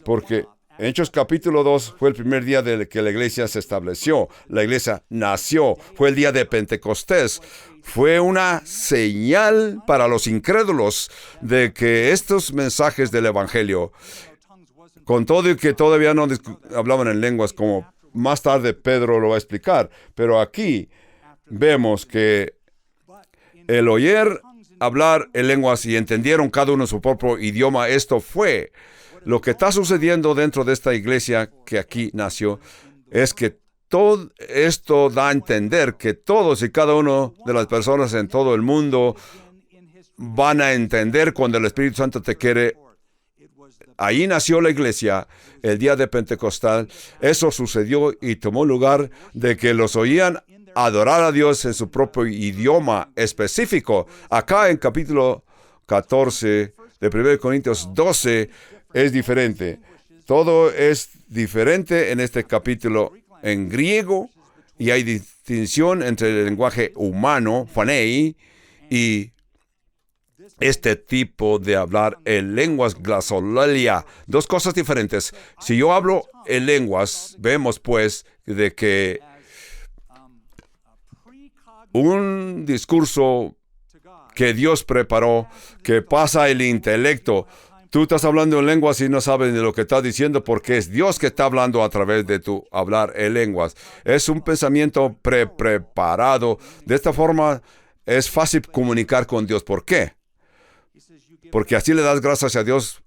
Porque Hechos capítulo 2 fue el primer día de que la iglesia se estableció. La iglesia nació. Fue el día de Pentecostés. Fue una señal para los incrédulos de que estos mensajes del Evangelio, con todo y que todavía no hablaban en lenguas, como más tarde Pedro lo va a explicar, pero aquí vemos que el oír hablar en lenguas y entendieron cada uno su propio idioma, esto fue lo que está sucediendo dentro de esta iglesia que aquí nació, es que todo esto da a entender que todos y cada uno de las personas en todo el mundo van a entender cuando el Espíritu Santo te quiere. Ahí nació la iglesia el día de Pentecostal. Eso sucedió y tomó lugar de que los oían adorar a Dios en su propio idioma específico. Acá en capítulo 14 de 1 Corintios 12 es diferente. Todo es diferente en este capítulo en griego y hay distinción entre el lenguaje humano, phanei, y este tipo de hablar en lenguas, glosolalia. Dos cosas diferentes. Si yo hablo en lenguas, vemos pues de que un discurso que Dios preparó, que pasa el intelecto. Tú estás hablando en lenguas y no sabes de lo que estás diciendo porque es Dios que está hablando a través de tu hablar en lenguas. Es un pensamiento preparado. De esta forma es fácil comunicar con Dios. ¿Por qué? Porque así le das gracias a Dios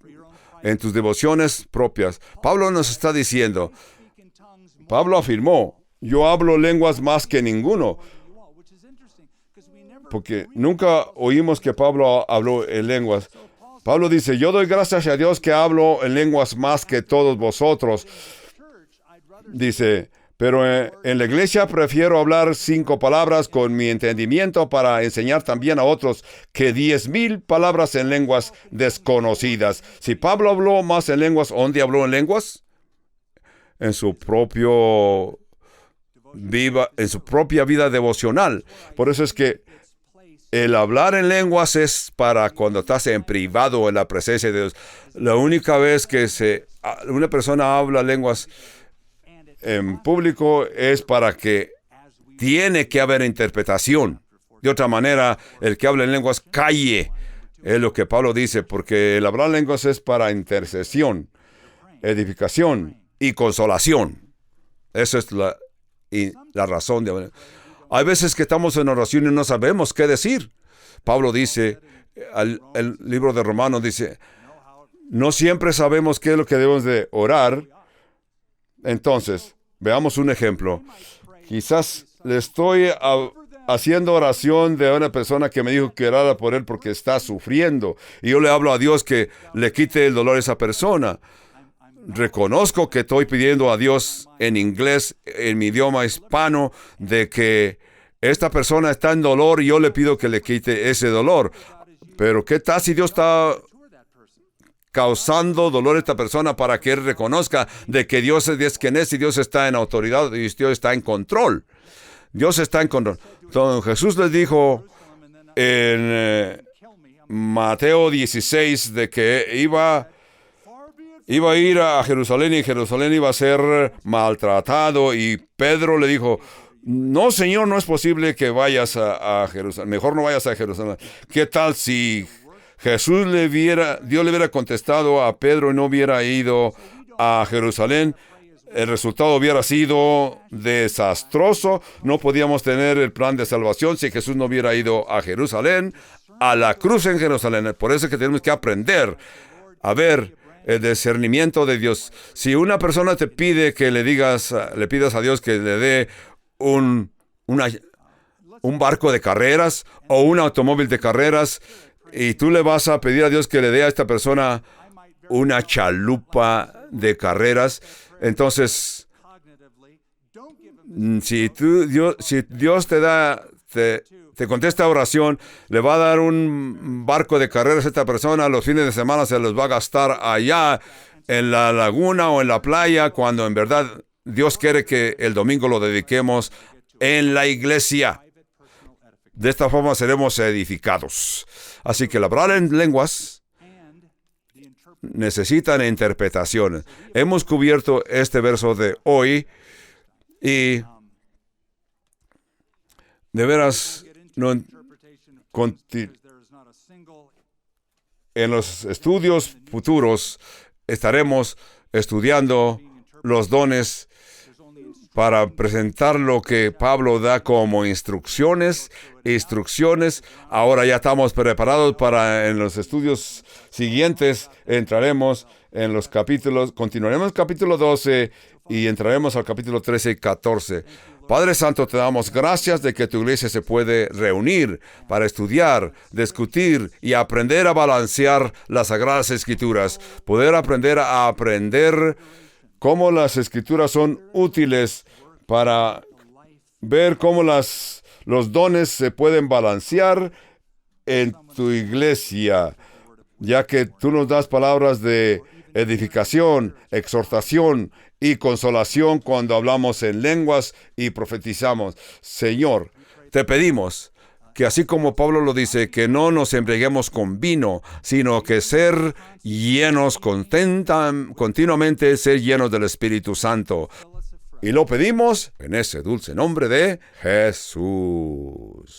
en tus devociones propias. Pablo nos está diciendo, Pablo afirmó, yo hablo lenguas más que ninguno. Porque nunca oímos que Pablo habló en lenguas. Pablo dice, yo doy gracias a Dios que hablo en lenguas más que todos vosotros. Dice, pero en la iglesia prefiero hablar 5 palabras con mi entendimiento para enseñar también a otros que 10,000 palabras en lenguas desconocidas. Si Pablo habló más en lenguas, ¿dónde habló en lenguas? En su propia vida devocional. Por eso es que el hablar en lenguas es para cuando estás en privado en la presencia de Dios. La única vez que una persona habla lenguas en público es para que tiene que haber interpretación. De otra manera, el que habla en lenguas calle. Es lo que Pablo dice, porque el hablar lenguas es para intercesión, edificación y consolación. Esa es la razón de... Hay veces que estamos en oración y no sabemos qué decir. Pablo dice, el libro de Romanos dice, no siempre sabemos qué es lo que debemos de orar. Entonces, veamos un ejemplo. Quizás le estoy haciendo oración de una persona que me dijo que orara por él porque está sufriendo. Y yo le hablo a Dios que le quite el dolor a esa persona. Reconozco que estoy pidiendo a Dios en inglés, en mi idioma hispano, de que esta persona está en dolor y yo le pido que le quite ese dolor. Pero ¿qué tal si Dios está causando dolor a esta persona para que él reconozca de que Dios es quien es y Dios está en autoridad y Dios está en control? Dios está en control. Entonces, Jesús les dijo en Mateo 16 de que iba a ir a Jerusalén y Jerusalén iba a ser maltratado, y Pedro le dijo: no, Señor, no es posible que vayas a Jerusalén. Mejor no vayas a Jerusalén. ¿Qué tal si Dios le hubiera contestado a Pedro y no hubiera ido a Jerusalén? El resultado hubiera sido desastroso. No podíamos tener el plan de salvación si Jesús no hubiera ido a Jerusalén, a la cruz en Jerusalén. Por eso es que tenemos que aprender a ver el discernimiento de Dios. Si una persona te pide que le pidas a Dios que le dé un barco de carreras o un automóvil de carreras, y tú le vas a pedir a Dios que le dé a esta persona una chalupa de carreras, entonces, si Dios te contesta oración, le va a dar un barco de carreras a esta persona, los fines de semana se los va a gastar allá en la laguna o en la playa, cuando en verdad Dios quiere que el domingo lo dediquemos en la iglesia. De esta forma seremos edificados. Así que el hablar en lenguas necesitan interpretación. Hemos cubierto este verso de hoy y de veras en los estudios futuros estaremos estudiando los dones para presentar lo que Pablo da como instrucciones. Ahora ya estamos preparados para, en los estudios siguientes, entraremos en los capítulos, continuaremos el capítulo 12 y entraremos al capítulo 13 y 14. Padre Santo, te damos gracias de que tu iglesia se puede reunir para estudiar, discutir y aprender a balancear las Sagradas Escrituras. Poder aprender cómo las Escrituras son útiles para ver cómo los dones se pueden balancear en tu iglesia, ya que tú nos das palabras de edificación, exhortación y consolación cuando hablamos en lenguas y profetizamos. Señor, te pedimos que así como Pablo lo dice, que no nos embriaguemos con vino, sino que ser llenos continuamente, ser llenos del Espíritu Santo. Y lo pedimos en ese dulce nombre de Jesús.